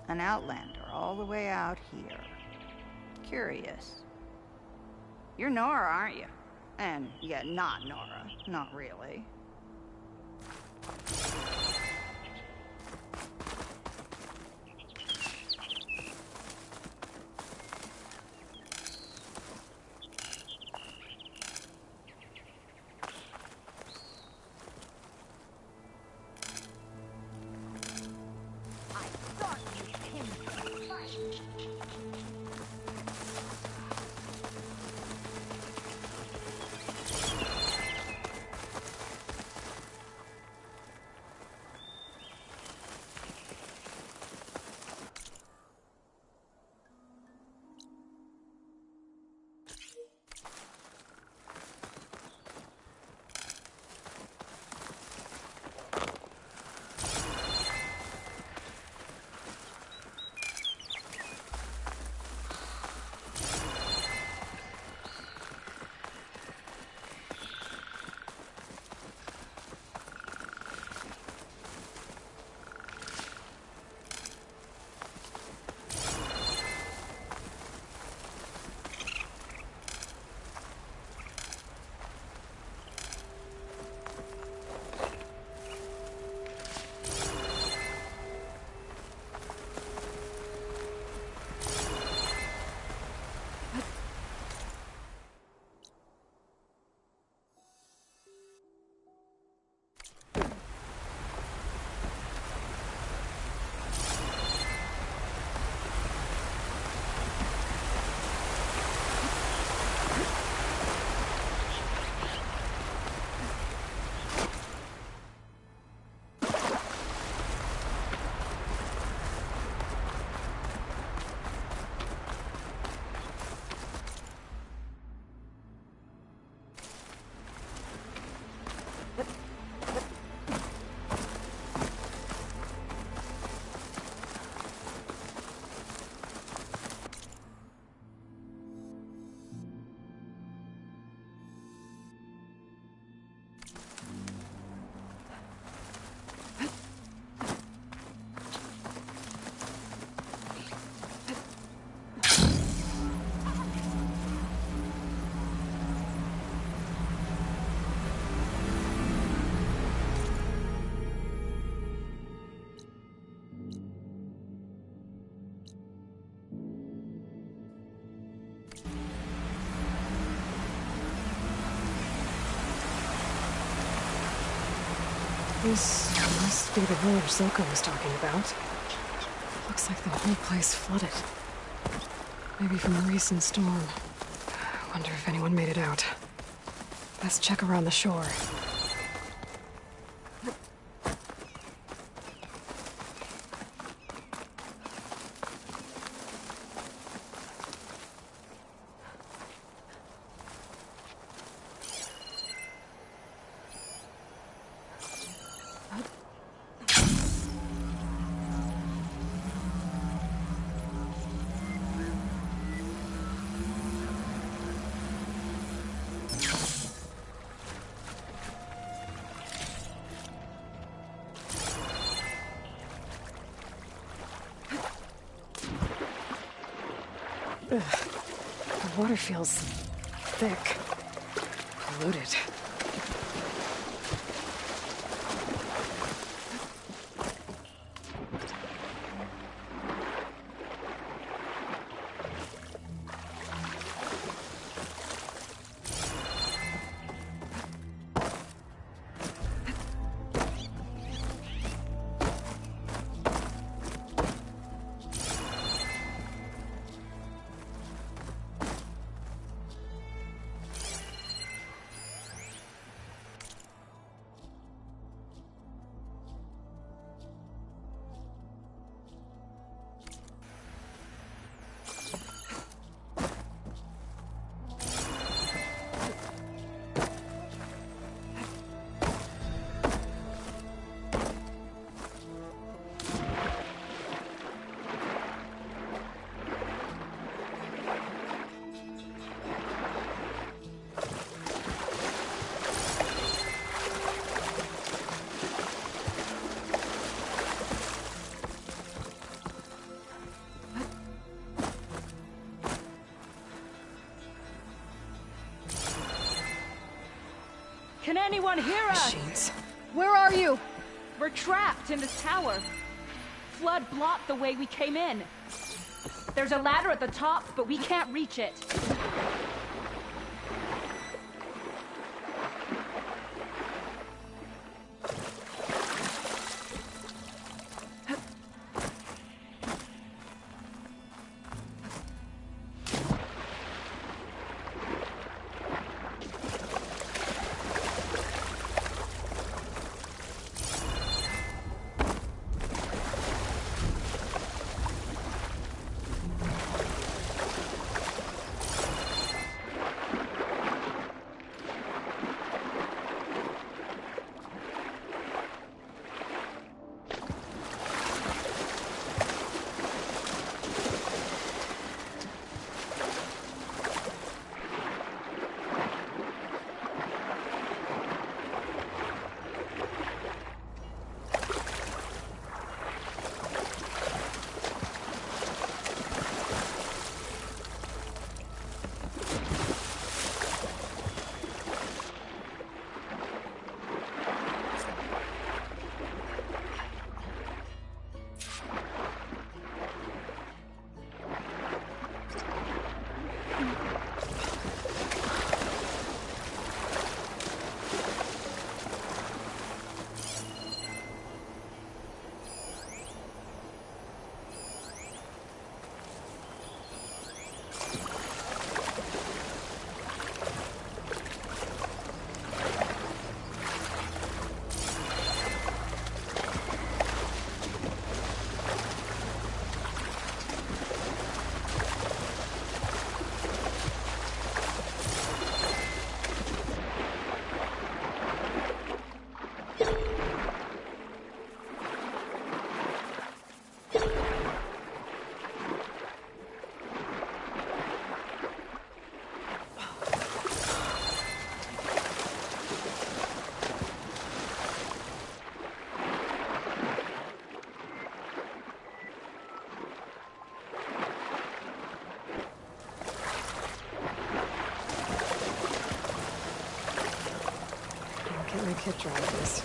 An outlander all the way out here. Curious. You're Nora, aren't you? And yet not Nora. Not really. This must be the village Silka was talking about. Looks like the whole place flooded. Maybe from the recent storm. Wonder if anyone made it out. Let's check around the shore. Ugh. The water feels thick, polluted. Can anyone hear us? Machines. Where are you? We're trapped in this tower. Flood blocked the way we came in. There's a ladder at the top, but we can't reach it. Get my kit drive this.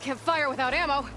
Can't fire without ammo.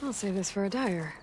I'll save this for a dyer.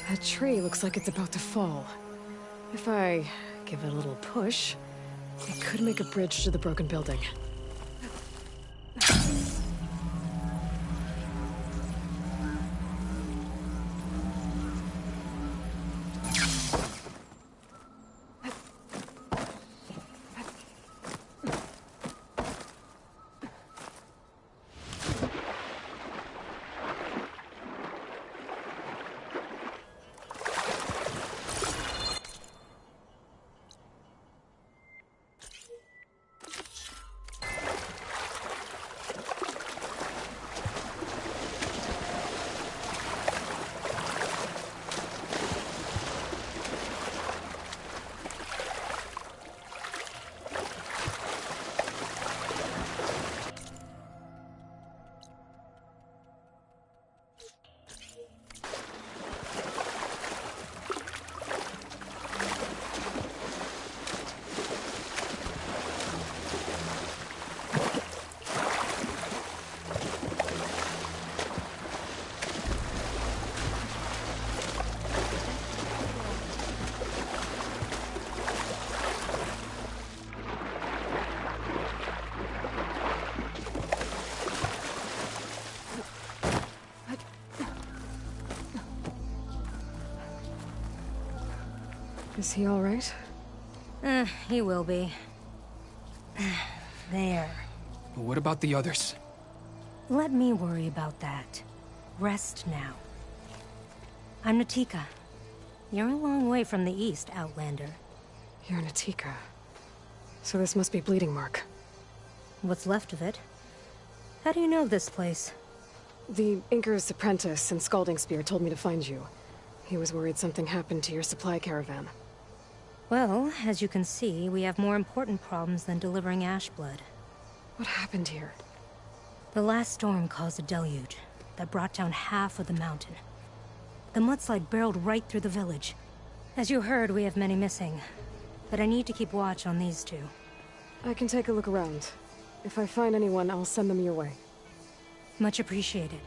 That tree looks like it's about to fall. If I give it a little push, it could make a bridge to the broken building. Is he all right? He will be. There. What about the others? Let me worry about that. Rest now. I'm Natika. You're a long way from the east, Outlander. You're Natika. So this must be Bleeding Mark. What's left of it. How do you know this place? The Inker's apprentice and Scalding Spear told me to find you. He was worried something happened to your supply caravan. Well, as you can see, we have more important problems than delivering ash blood. What happened here? The last storm caused a deluge that brought down half of the mountain. The mudslide barreled right through the village. As you heard, we have many missing, but I need to keep watch on these two. I can take a look around. If I find anyone, I'll send them your way. Much appreciated.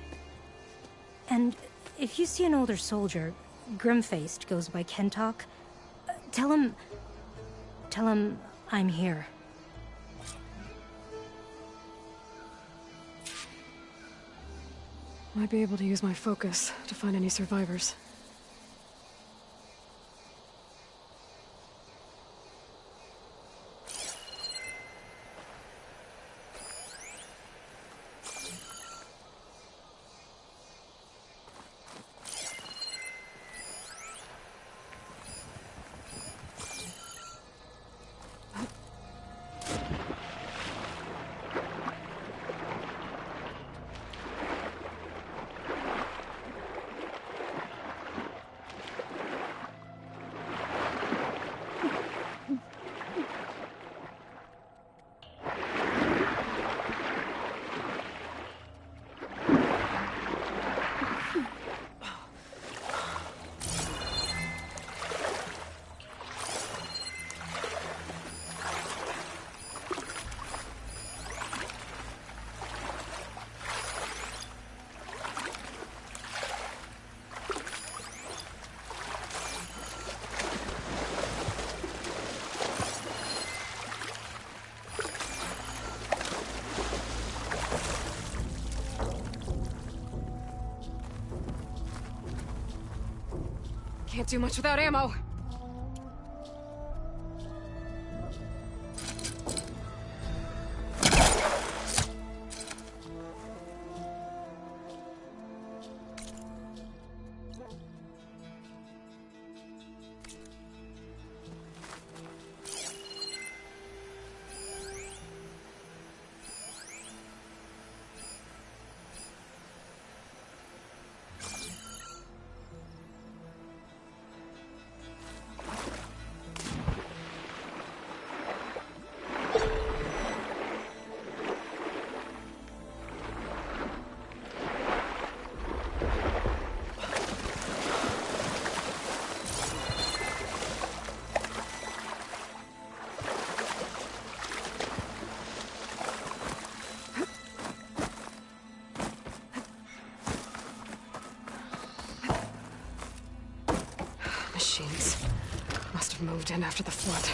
And if you see an older soldier, grim-faced, goes by Kentok, tell him I'm here. Might be able to use my focus to find any survivors. Can't do much without ammo. Machines must have moved in after the flood.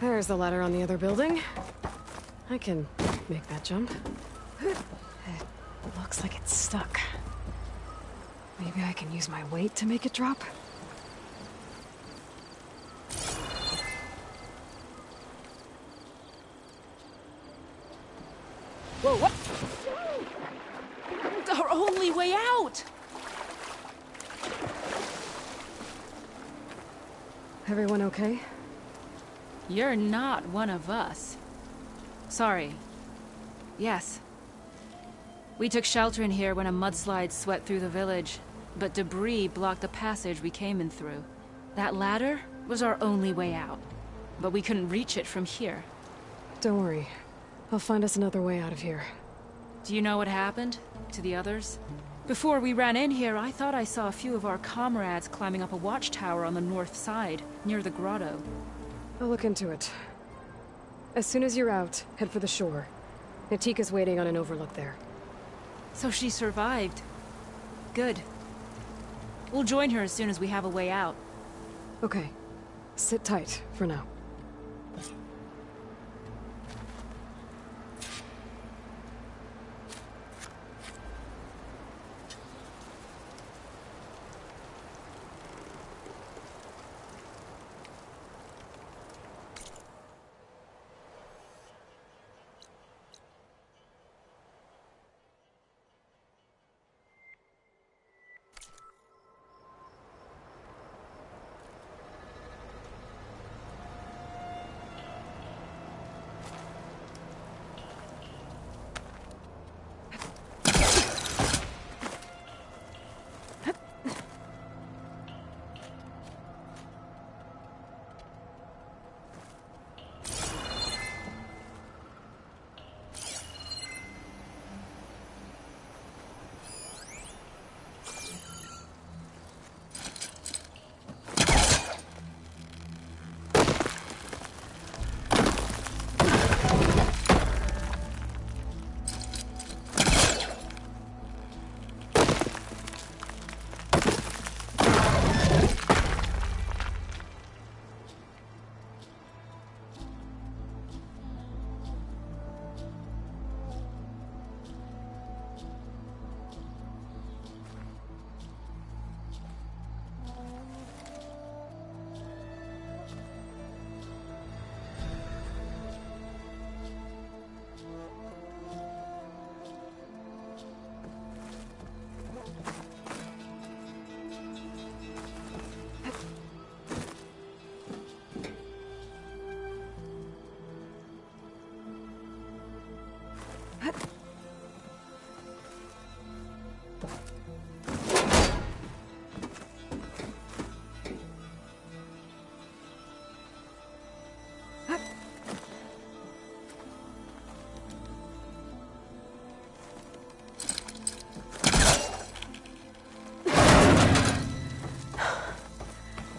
There's the ladder on the other building. I can make that jump. It looks like it's stuck. Maybe I can use my weight to make it drop? Whoa, what? It's our only way out! Everyone okay? You're not one of us. Sorry. Yes. We took shelter in here when a mudslide swept through the village, but debris blocked the passage we came in through. That ladder was our only way out, but we couldn't reach it from here. Don't worry. I'll find us another way out of here. Do you know what happened to the others? Before we ran in here, I thought I saw a few of our comrades climbing up a watchtower on the north side, near the grotto. I'll look into it. As soon as you're out, head for the shore. Natika's waiting on an overlook there. So she survived. Good. We'll join her as soon as we have a way out. Okay. Sit tight for now.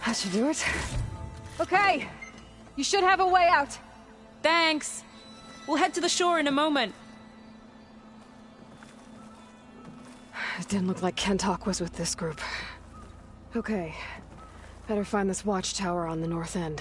That should do it. Okay! You should have a way out. Thanks. We'll head to the shore in a moment. It didn't look like Kentok was with this group. Okay. Better find this watchtower on the north end.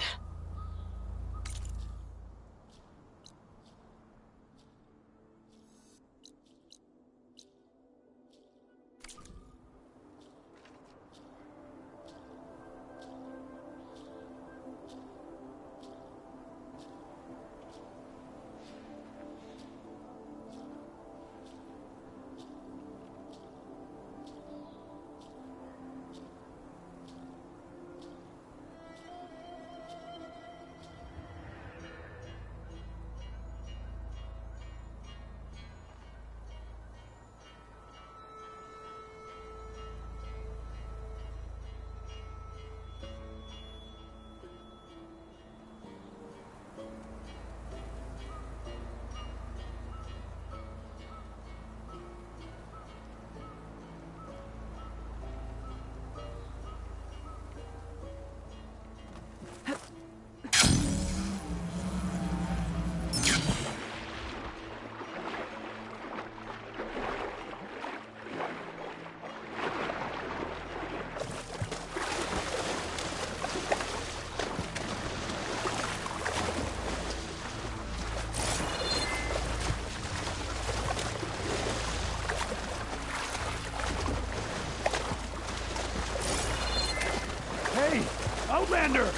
Outlander!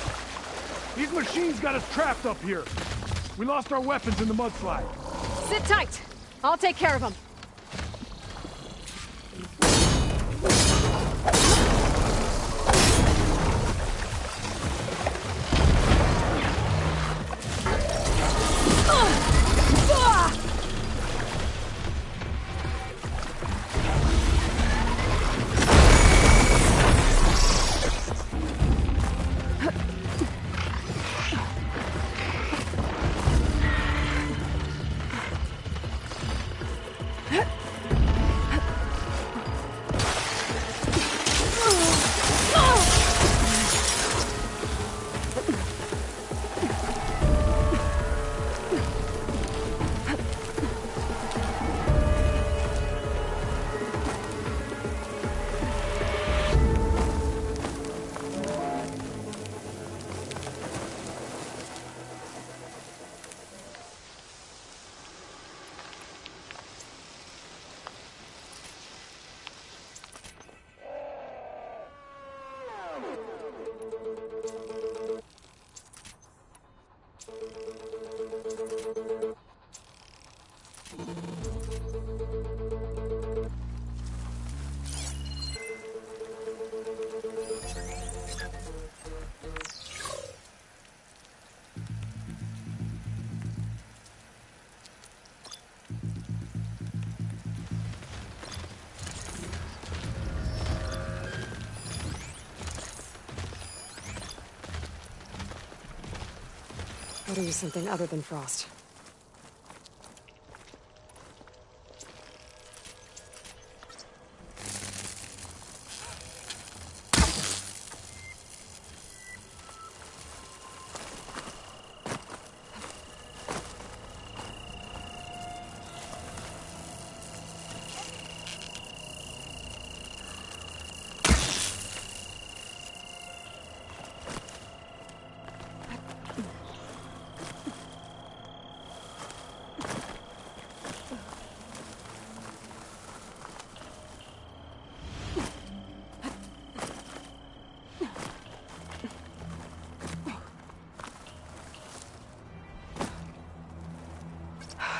These machines got us trapped up here. We lost our weapons in the mudslide. Sit tight. I'll take care of them. Gotta use something other than frost.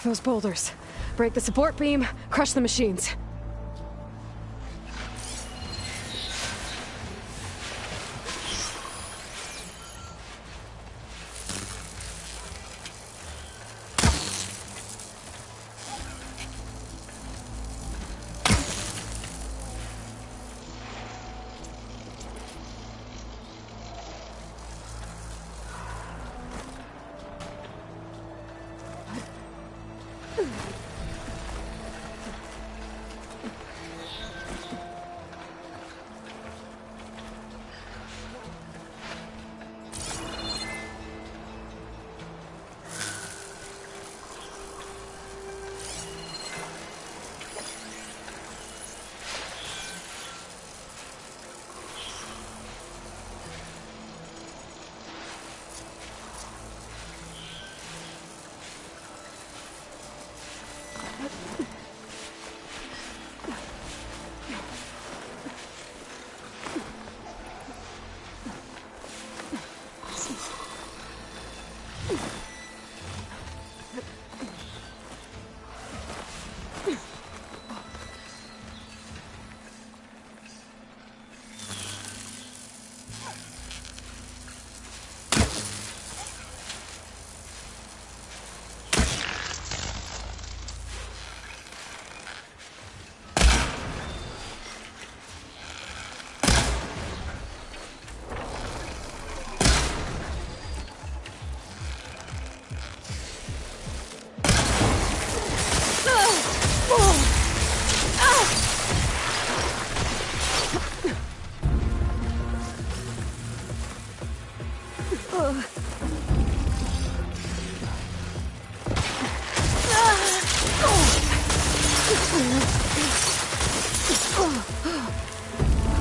Those boulders. Break the support beam, crush the machines.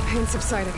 Pain subsiding.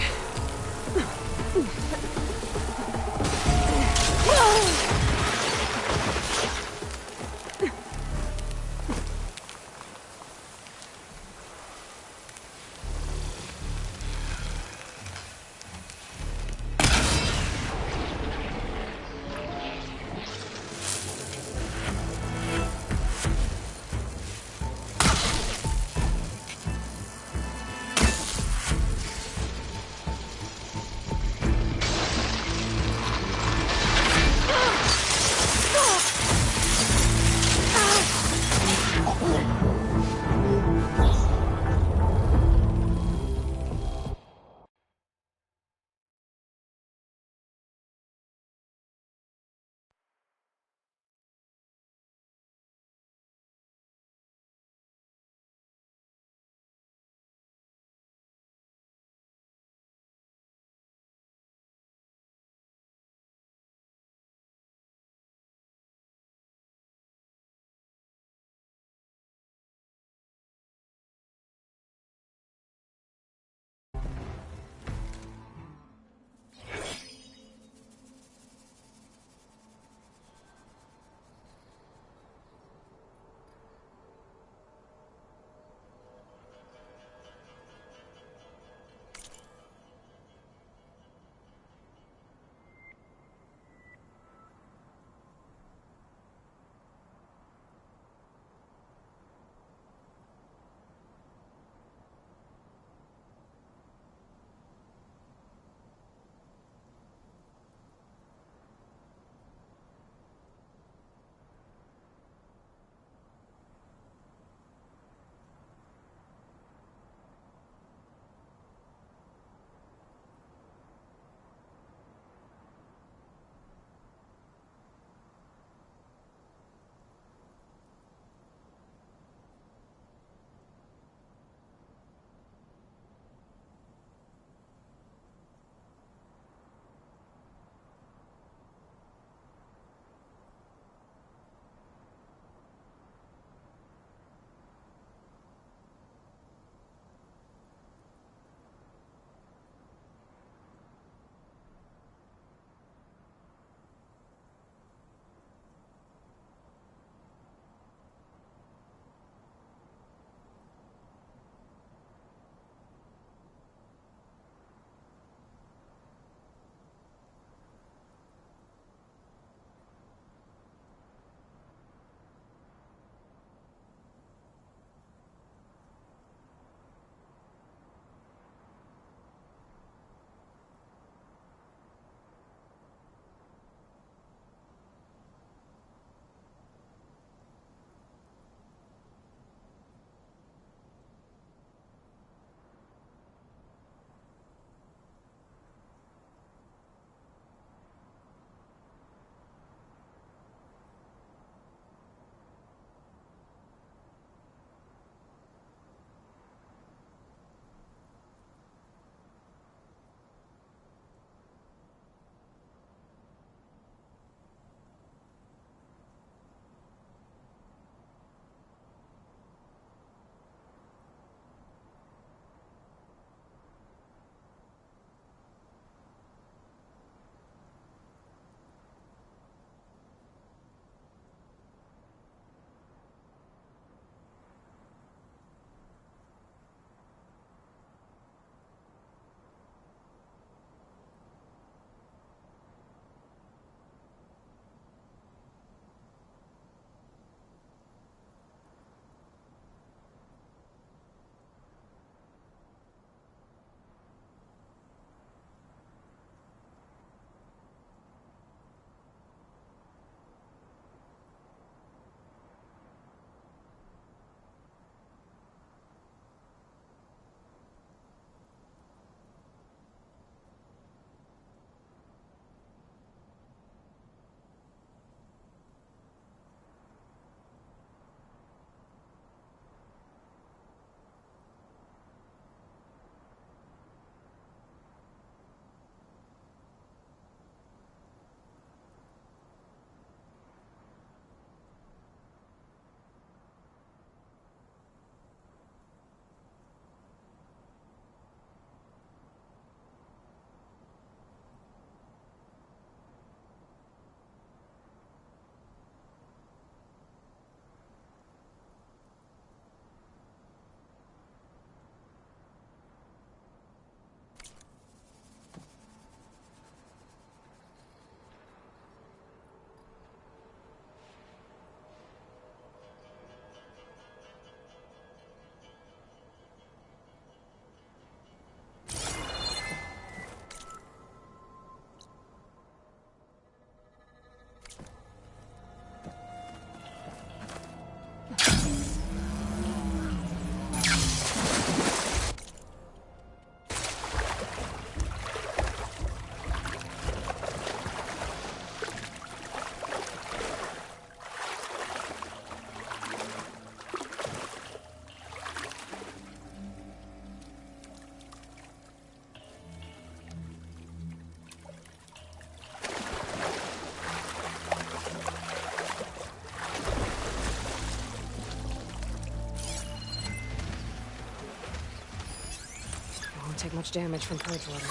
like much damage from purge water.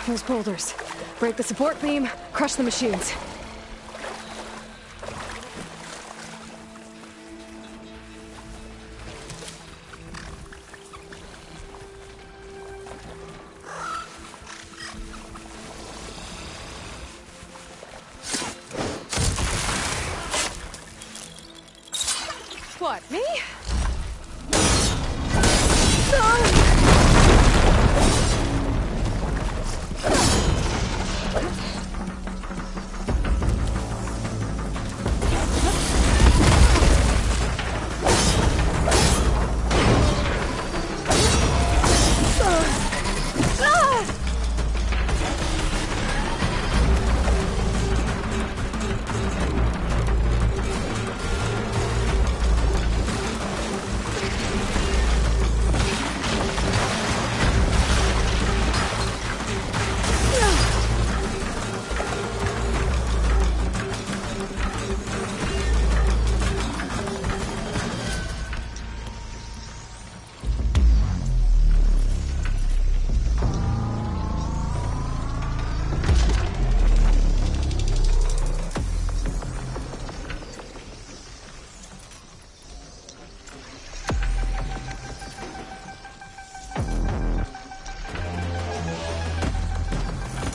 Those boulders. Break the support beam, crush the machines. What, me?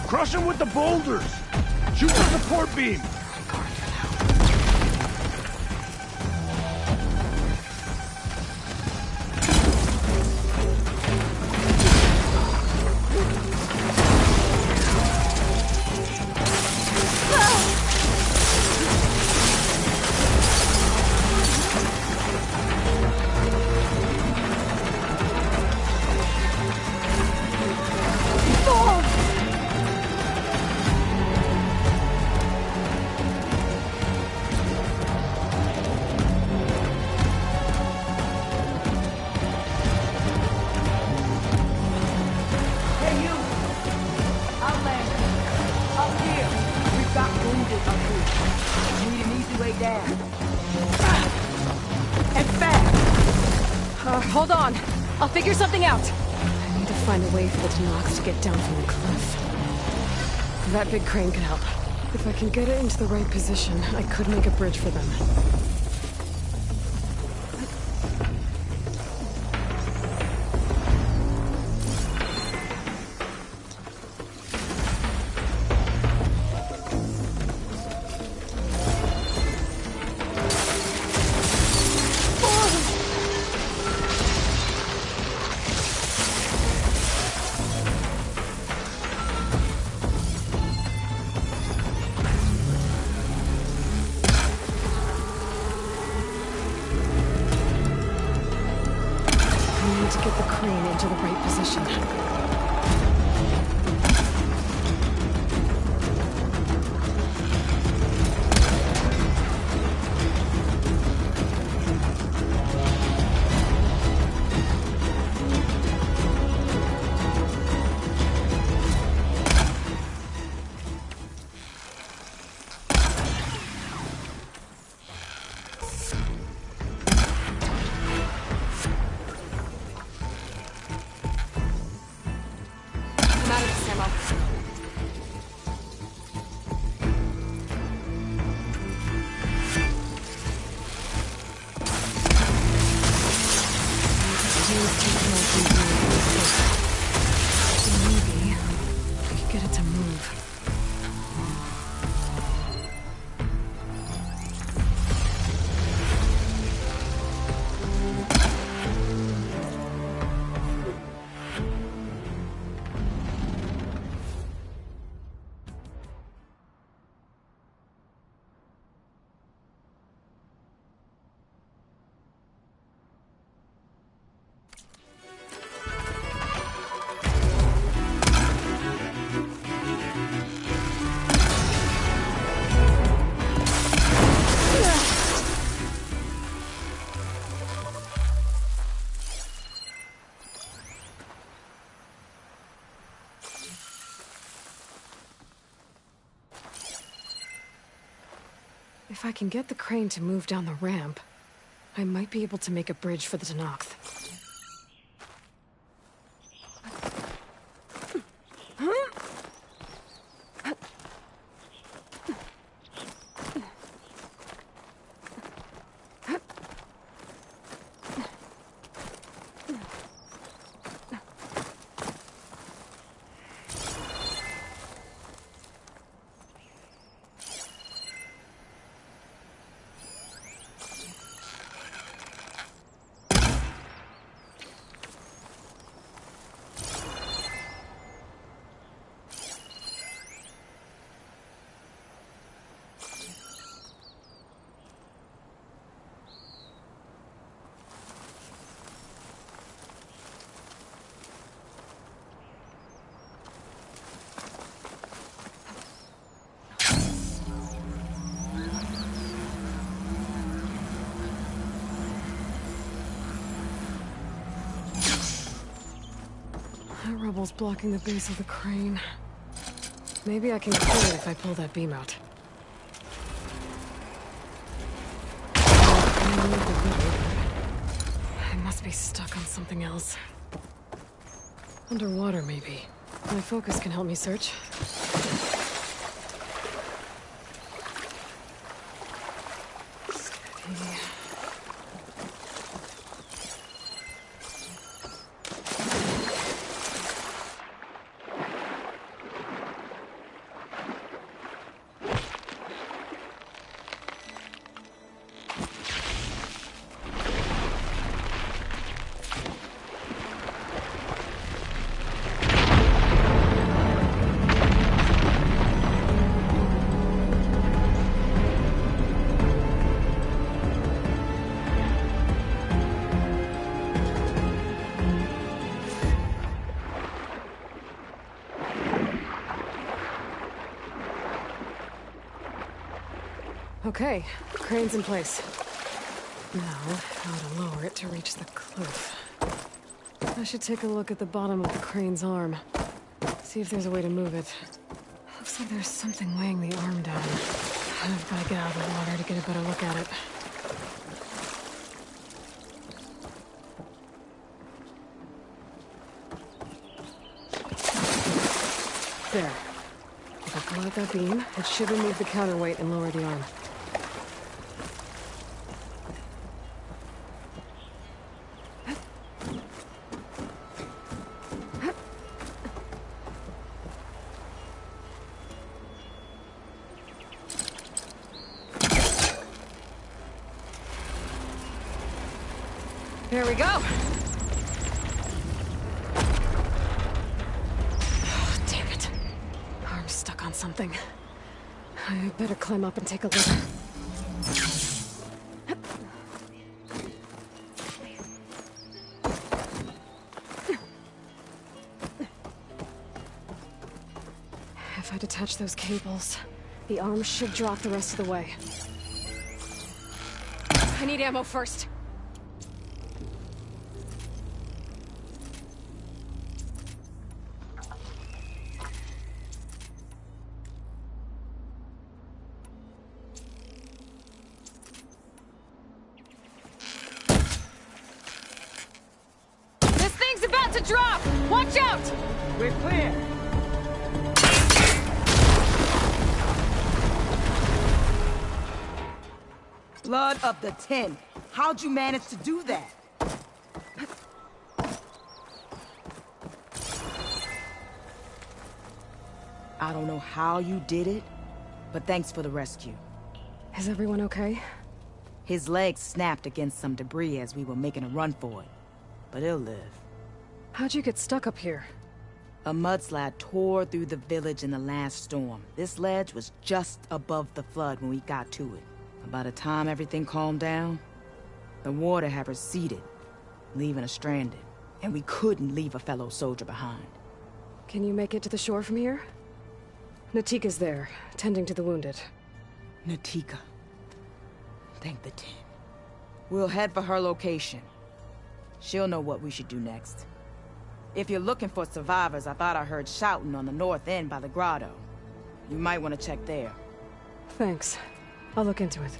Crush him with the boulders! Shoot the support beam! Hold on. I'll figure something out. I need to find a way for the Tanox to get down from the cliff. That big crane could help. If I can get it into the right position, I could make a bridge for them. To get the crane into the right position. Maybe I could get it to move. If I can get the crane to move down the ramp, I might be able to make a bridge for the Tenakth. That rubble's blocking the base of the crane. Maybe I can clear it if I pull that beam out. I must be stuck on something else. Underwater, maybe. My focus can help me search. Steady. Okay, crane's in place. Now, how to lower it to reach the cliff. I should take a look at the bottom of the crane's arm. See if there's a way to move it. Looks like there's something weighing the arm down. I've got to get out of the water to get a better look at it. There. If I pull out that beam, it should remove the counterweight and lower the arm. There we go! Oh, damn it. Arm's stuck on something. I better climb up and take a look. If I detach those cables, the arm should drop the rest of the way. I need ammo first. About to drop! Watch out! We're clear! Blood of the 10. How'd you manage to do that? I don't know how you did it, but thanks for the rescue. Is everyone okay? His legs snapped against some debris as we were making a run for it, but he'll live. How'd you get stuck up here? A mudslide tore through the village in the last storm. This ledge was just above the flood when we got to it. And by the time everything calmed down, the water had receded, leaving us stranded. And we couldn't leave a fellow soldier behind. Can you make it to the shore from here? Natika's there, tending to the wounded. Natika. Thank the 10. We'll head for her location. She'll know what we should do next. If you're looking for survivors, I thought I heard shouting on the north end by the grotto. You might want to check there. Thanks. I'll look into it.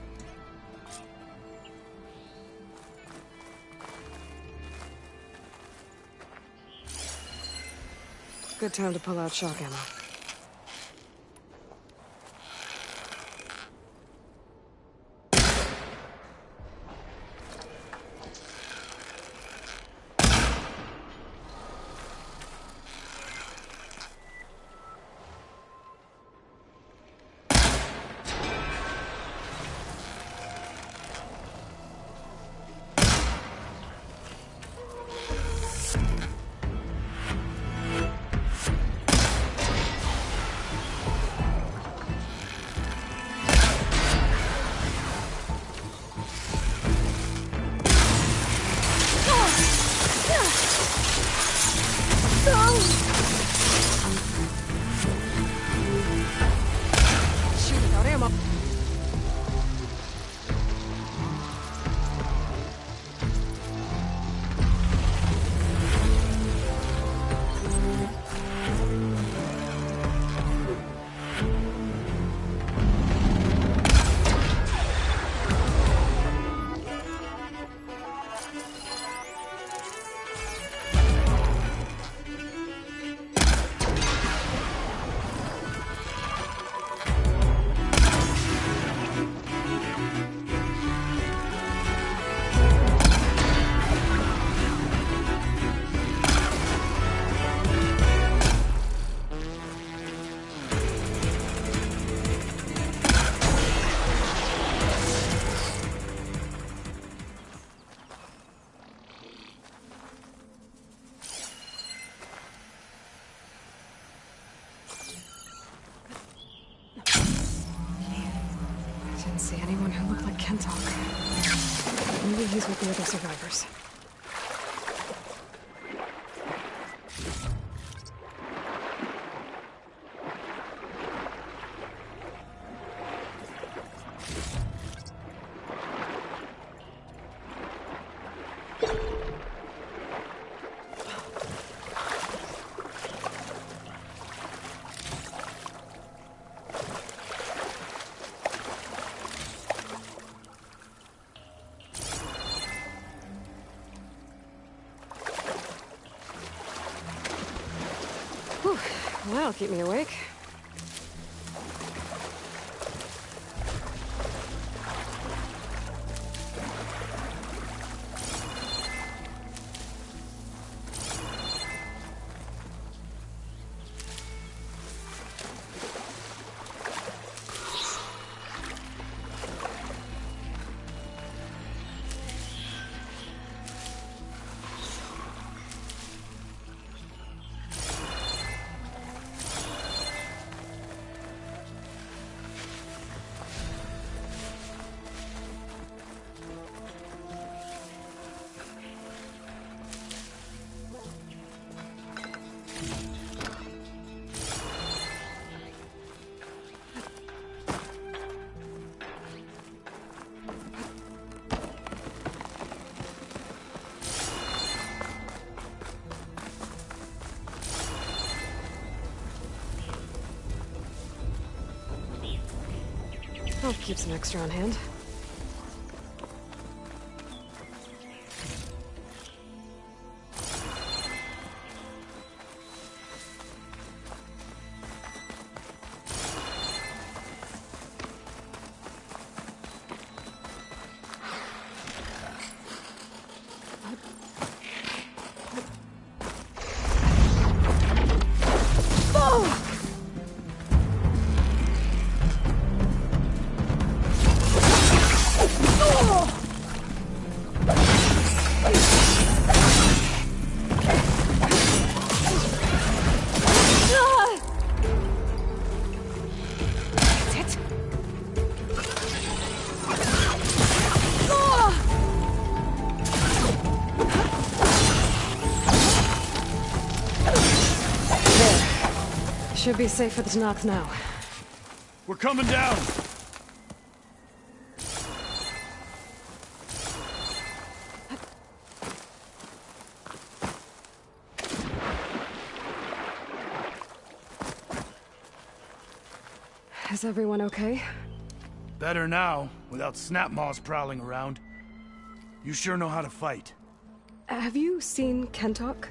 Good time to pull out shock ammo. Shoot without ammo. Didn't see anyone who looked like Kentok. Maybe he's with the other survivors. Whew. That'll keep me awake. I'll keep some extra on hand. Should be safe for the Tanakh now. We're coming down! Is everyone okay? Better now, without snapmaws prowling around. You sure know how to fight. Have you seen Kentok?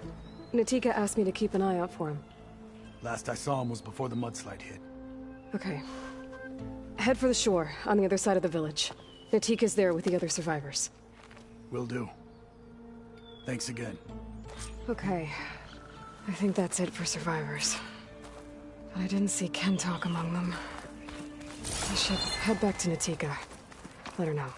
Natika asked me to keep an eye out for him. Last I saw him was before the mudslide hit. Okay. Head for the shore, on the other side of the village. Natika's there with the other survivors. Will do. Thanks again. Okay. I think that's it for survivors. But I didn't see Kentok among them. I should head back to Natika. Let her know.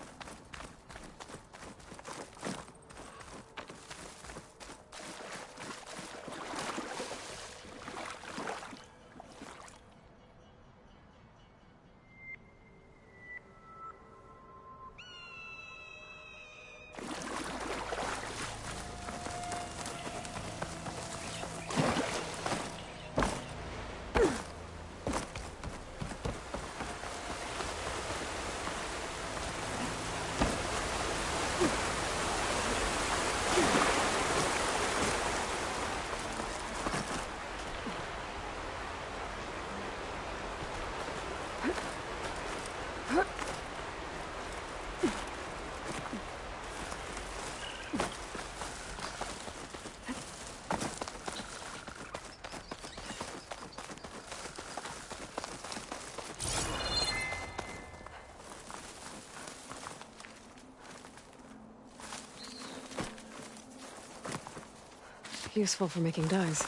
Useful for making dyes.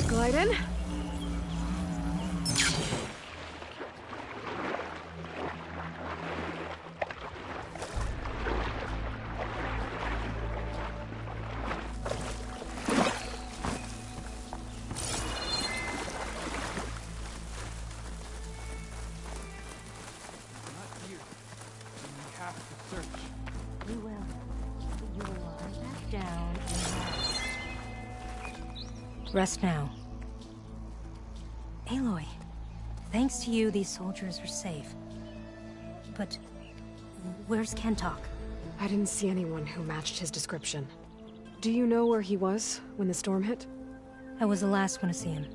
Glide in. We will. You will lie back down and rest. Rest now. Aloy, thanks to you, these soldiers are safe. But where's Kentok? I didn't see anyone who matched his description. Do you know where he was when the storm hit? I was the last one to see him,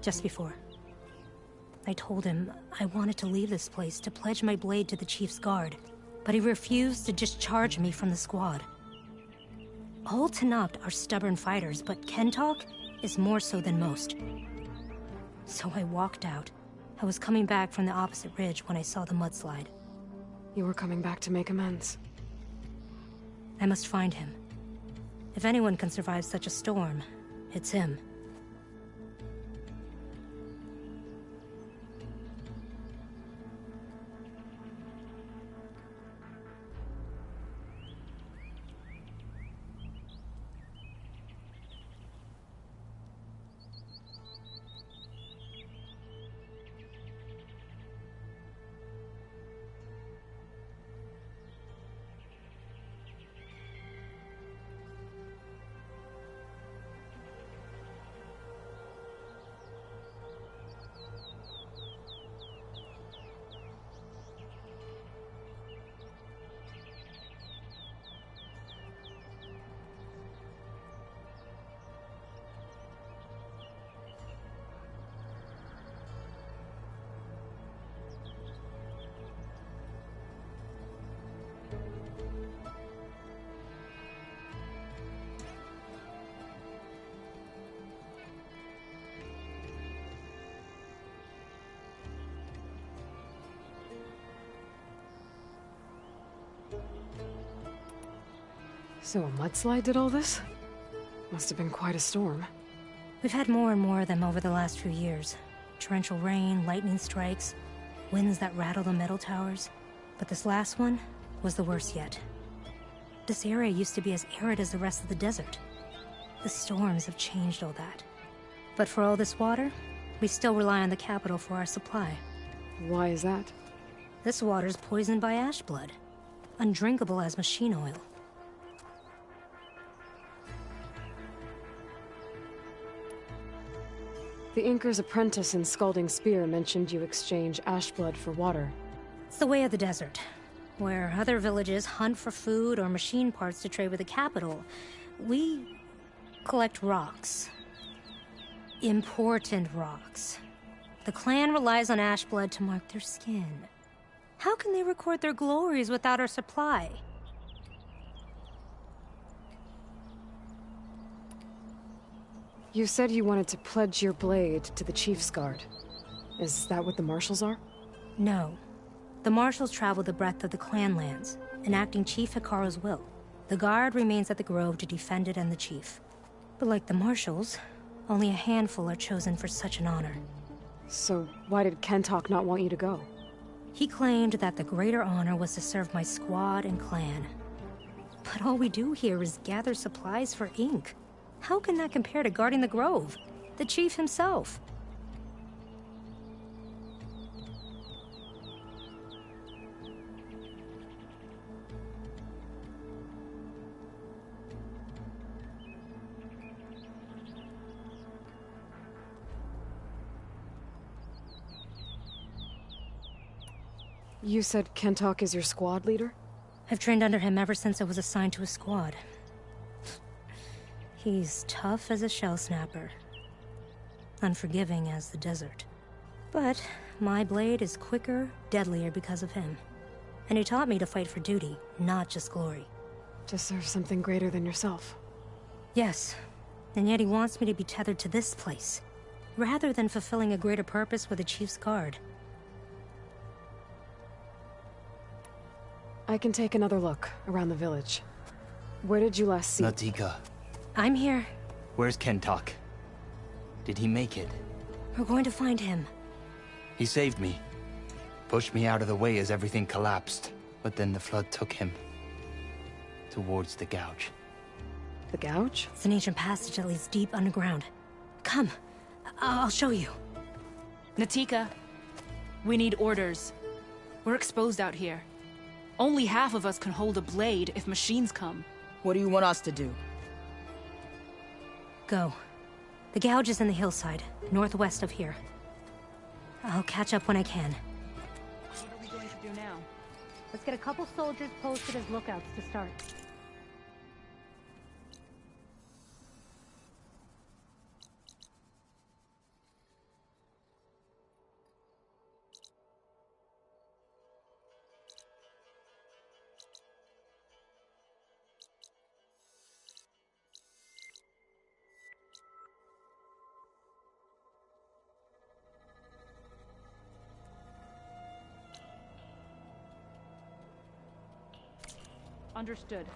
just before. I told him I wanted to leave this place to pledge my blade to the Chief's guard, but he refused to discharge me from the squad. All Tenakth are stubborn fighters, but Kentok is more so than most. So I walked out. I was coming back from the opposite ridge when I saw the mudslide. You were coming back to make amends. I must find him. If anyone can survive such a storm, it's him. So a mudslide did all this? Must have been quite a storm. We've had more and more of them over the last few years. Torrential rain, lightning strikes, winds that rattle the metal towers. But this last one was the worst yet. this area used to be as arid as the rest of the desert. The storms have changed all that. But for all this water, we still rely on the capital for our supply. Why is that? This water's poisoned by ash blood. Undrinkable as machine oil. The Inker's apprentice in Scalding Spear mentioned you exchange ash blood for water. It's the way of the desert. Where other villages hunt for food or machine parts to trade with the capital, we collect rocks. Important rocks. The clan relies on ash blood to mark their skin. How can they record their glories without our supply? You said you wanted to pledge your blade to the Chief's Guard. Is that what the Marshals are? No. The Marshals travel the breadth of the clan lands, enacting Chief Hikaru's will. The Guard remains at the Grove to defend it and the Chief. But like the Marshals, only a handful are chosen for such an honor. So why did Kentok not want you to go? He claimed that the greater honor was to serve my squad and clan. But all we do here is gather supplies for ink. How can that compare to guarding the Grove? The Chief himself. You said Kentok is your squad leader? I've trained under him ever since I was assigned to a squad. He's tough as a shell snapper. Unforgiving as the desert. But my blade is quicker, deadlier because of him. And he taught me to fight for duty, not just glory. To serve something greater than yourself. Yes, and yet he wants me to be tethered to this place, rather than fulfilling a greater purpose with the Chief's Guard. I can take another look around the village. Where did you last see? Natika. I'm here. Where's Kentok? Did he make it? We're going to find him. He saved me. Pushed me out of the way as everything collapsed. But then the flood took him. Towards the gouge. The gouge? It's an ancient passage that leads deep underground. Come. I'll show you. Natika, we need orders. We're exposed out here. Only half of us can hold a blade if machines come. What do you want us to do? Go. The gouge is in the hillside, northwest of here. I'll catch up when I can. What are we going to do now? Let's get a couple soldiers posted as lookouts to start. Understood.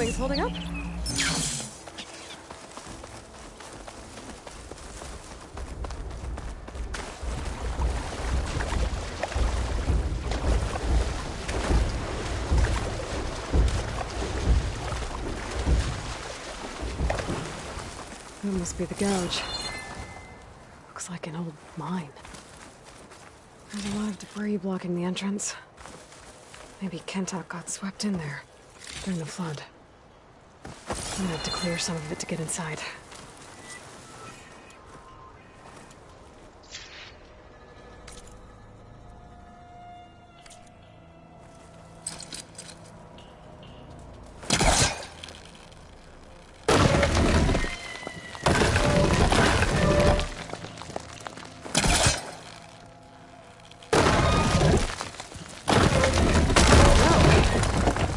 Plumbing's holding up? That must be the gouge. Looks like an old mine. There's a lot of debris blocking the entrance. Maybe Kentok got swept in there during the flood. I'm gonna have to clear some of it to get inside.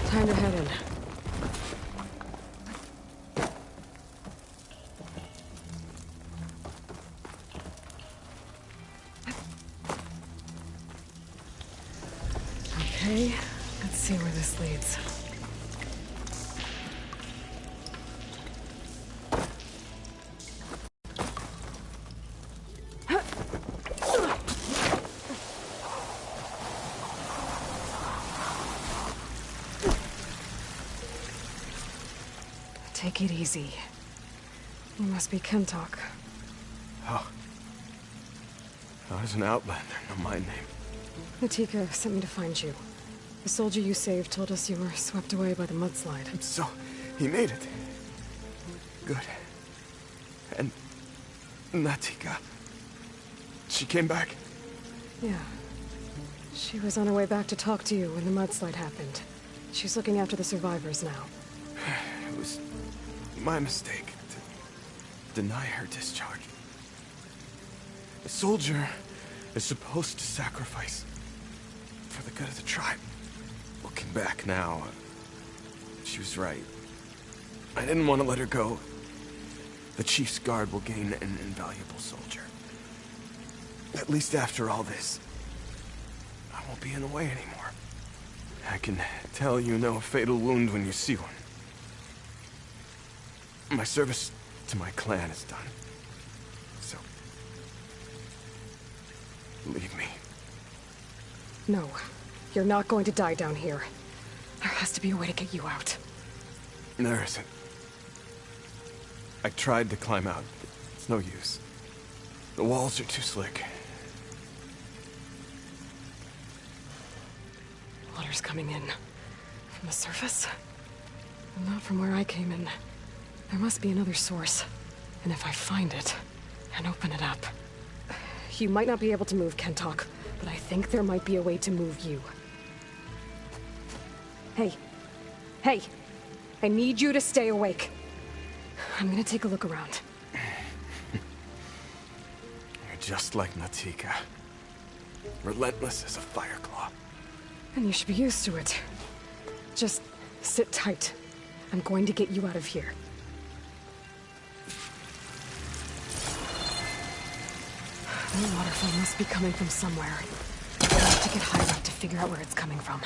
Time to head in. Okay, let's see where this leads. Take it easy. You must be Kentok. Oh. I was an outlander, no my name. Natika sent me to find you. The soldier you saved told us you were swept away by the mudslide. So, he made it. Good. And Natika, she came back? Yeah. She was on her way back to talk to you when the mudslide happened. She's looking after the survivors now. It was my mistake to deny her discharge. A soldier is supposed to sacrifice for the good of the tribe. Looking back now, she was right. I didn't want to let her go. The chief's guard will gain an invaluable soldier. At least after all this, I won't be in the way anymore. I can tell you know a fatal wound when you see one. My service to my clan is done. So, leave me. No, you're not going to die down here. There has to be a way to get you out. There isn't. I tried to climb out, but it's no use. The walls are too slick. Water's coming in. From the surface? Not from where I came in. There must be another source. And if I find it, and open it up... You might not be able to move, Kentok, but I think there might be a way to move you. Hey. Hey! I need you to stay awake. I'm gonna take a look around. You're just like Natika. Relentless as a fireclaw. And you should be used to it. Just sit tight. I'm going to get you out of here. The waterfall must be coming from somewhere. I have to get high enough to figure out where it's coming from.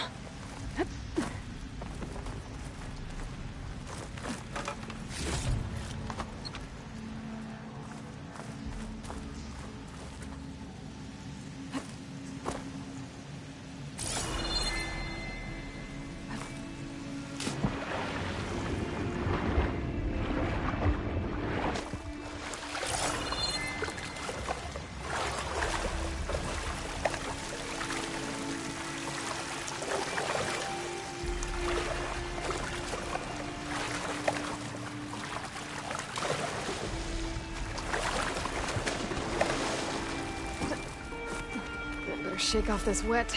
Shake off this wet.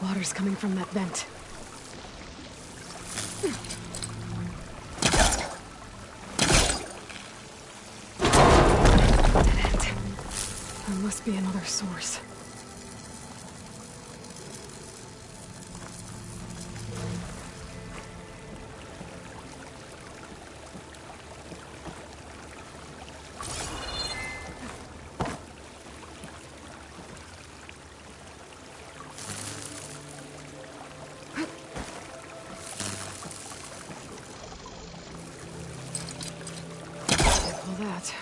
Water's coming from that vent. Dead end. There must be another source. That.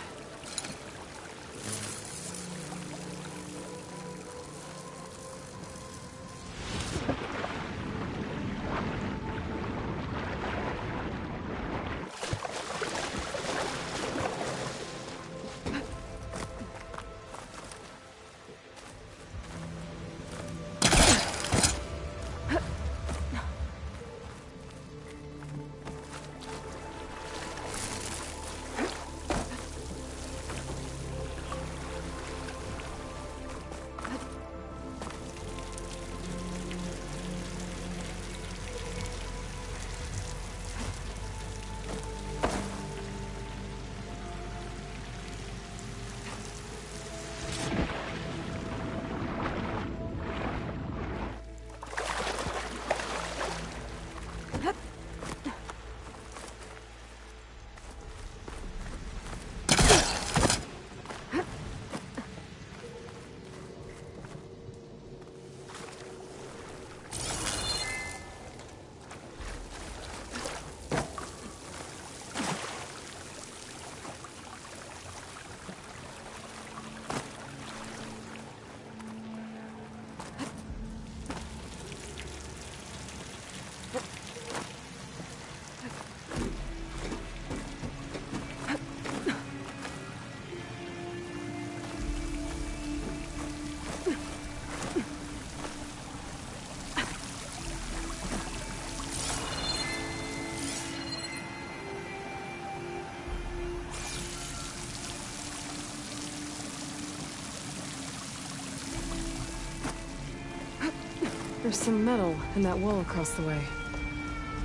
There's some metal in that wall across the way.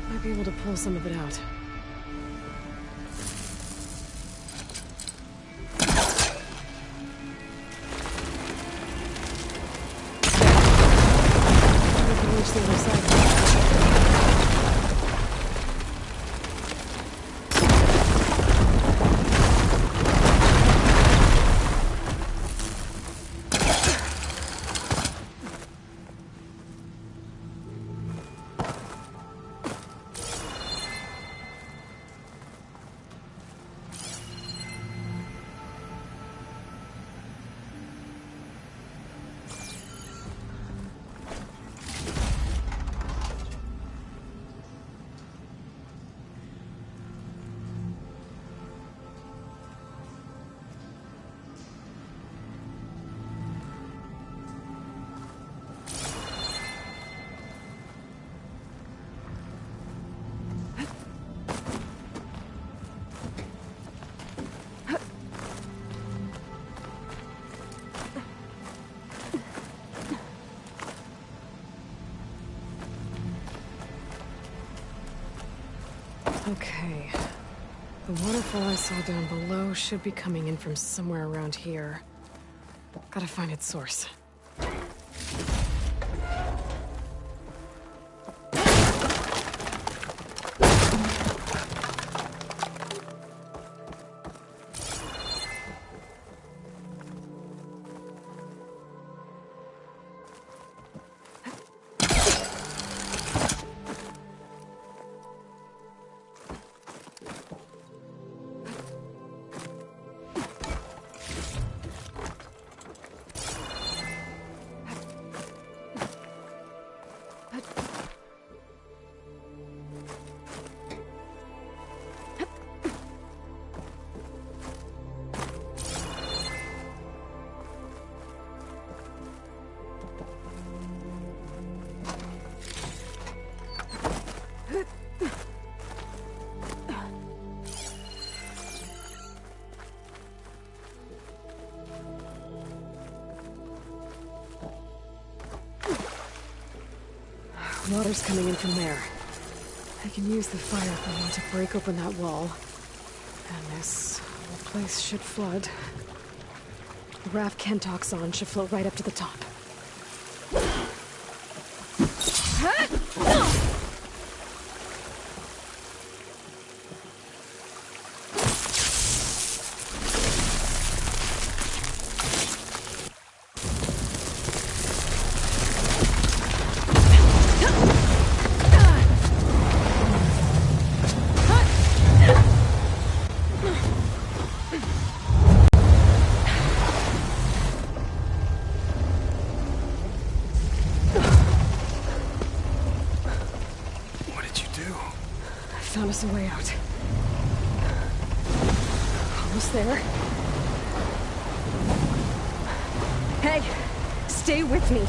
Might be able to pull some of it out. We can reach the other side. Okay. The waterfall I saw down below should be coming in from somewhere around here. Gotta find its source. Water's coming in from there. I can use the fire thing to break open that wall. And this whole place should flood. The raft Kentock's on should float right up to the top. Found us a way out. Almost there. Hey, stay with me.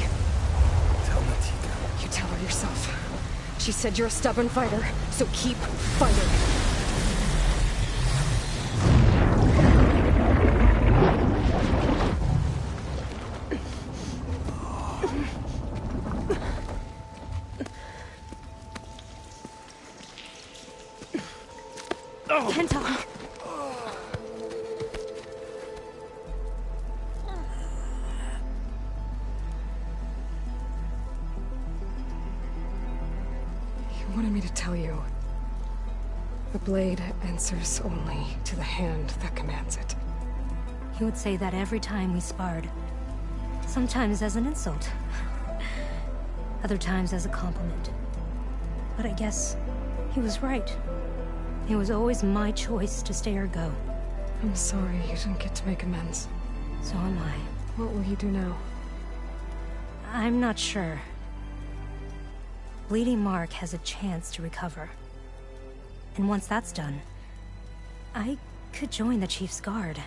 Tell Natika. You tell her yourself. She said you're a stubborn fighter, so keep fighting. Kentock. You wanted me to tell you. The blade answers only to the hand that commands it. He would say that every time we sparred. Sometimes as an insult. Other times as a compliment. But I guess he was right. It was always my choice to stay or go. I'm sorry you didn't get to make amends. So am I. What will you do now? I'm not sure. Bleeding Mark has a chance to recover. And once that's done, I could join the Chief's Guard.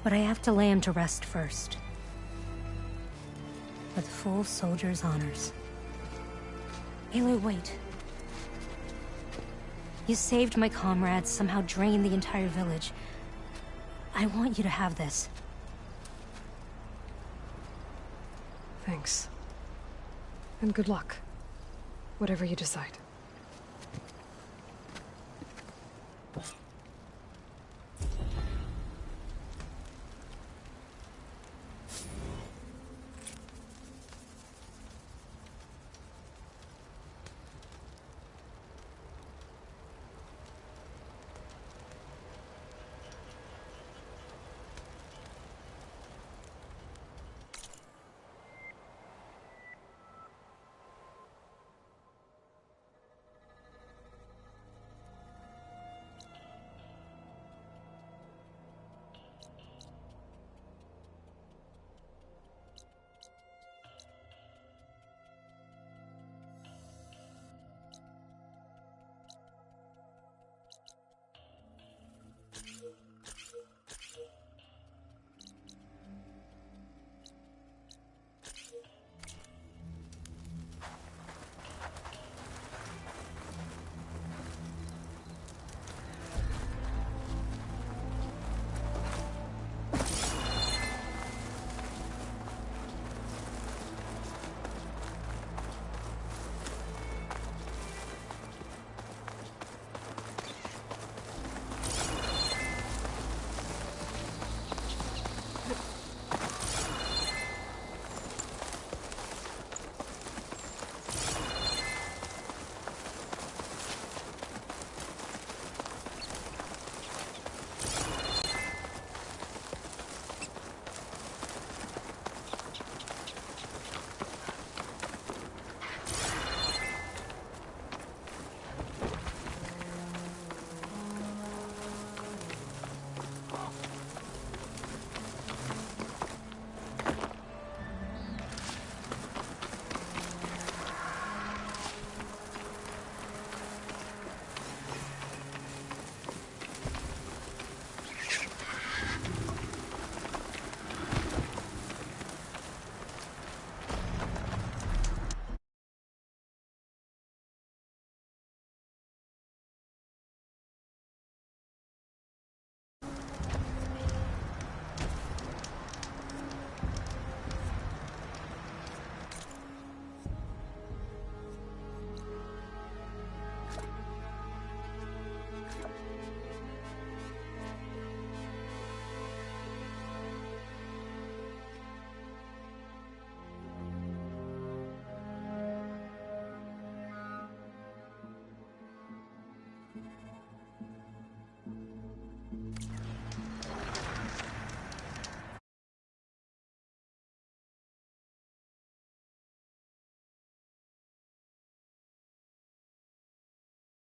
But I have to lay him to rest first. With full soldier's honors. Aloy, wait. You saved my comrades, somehow drained the entire village. I want you to have this. Thanks. And good luck. Whatever you decide.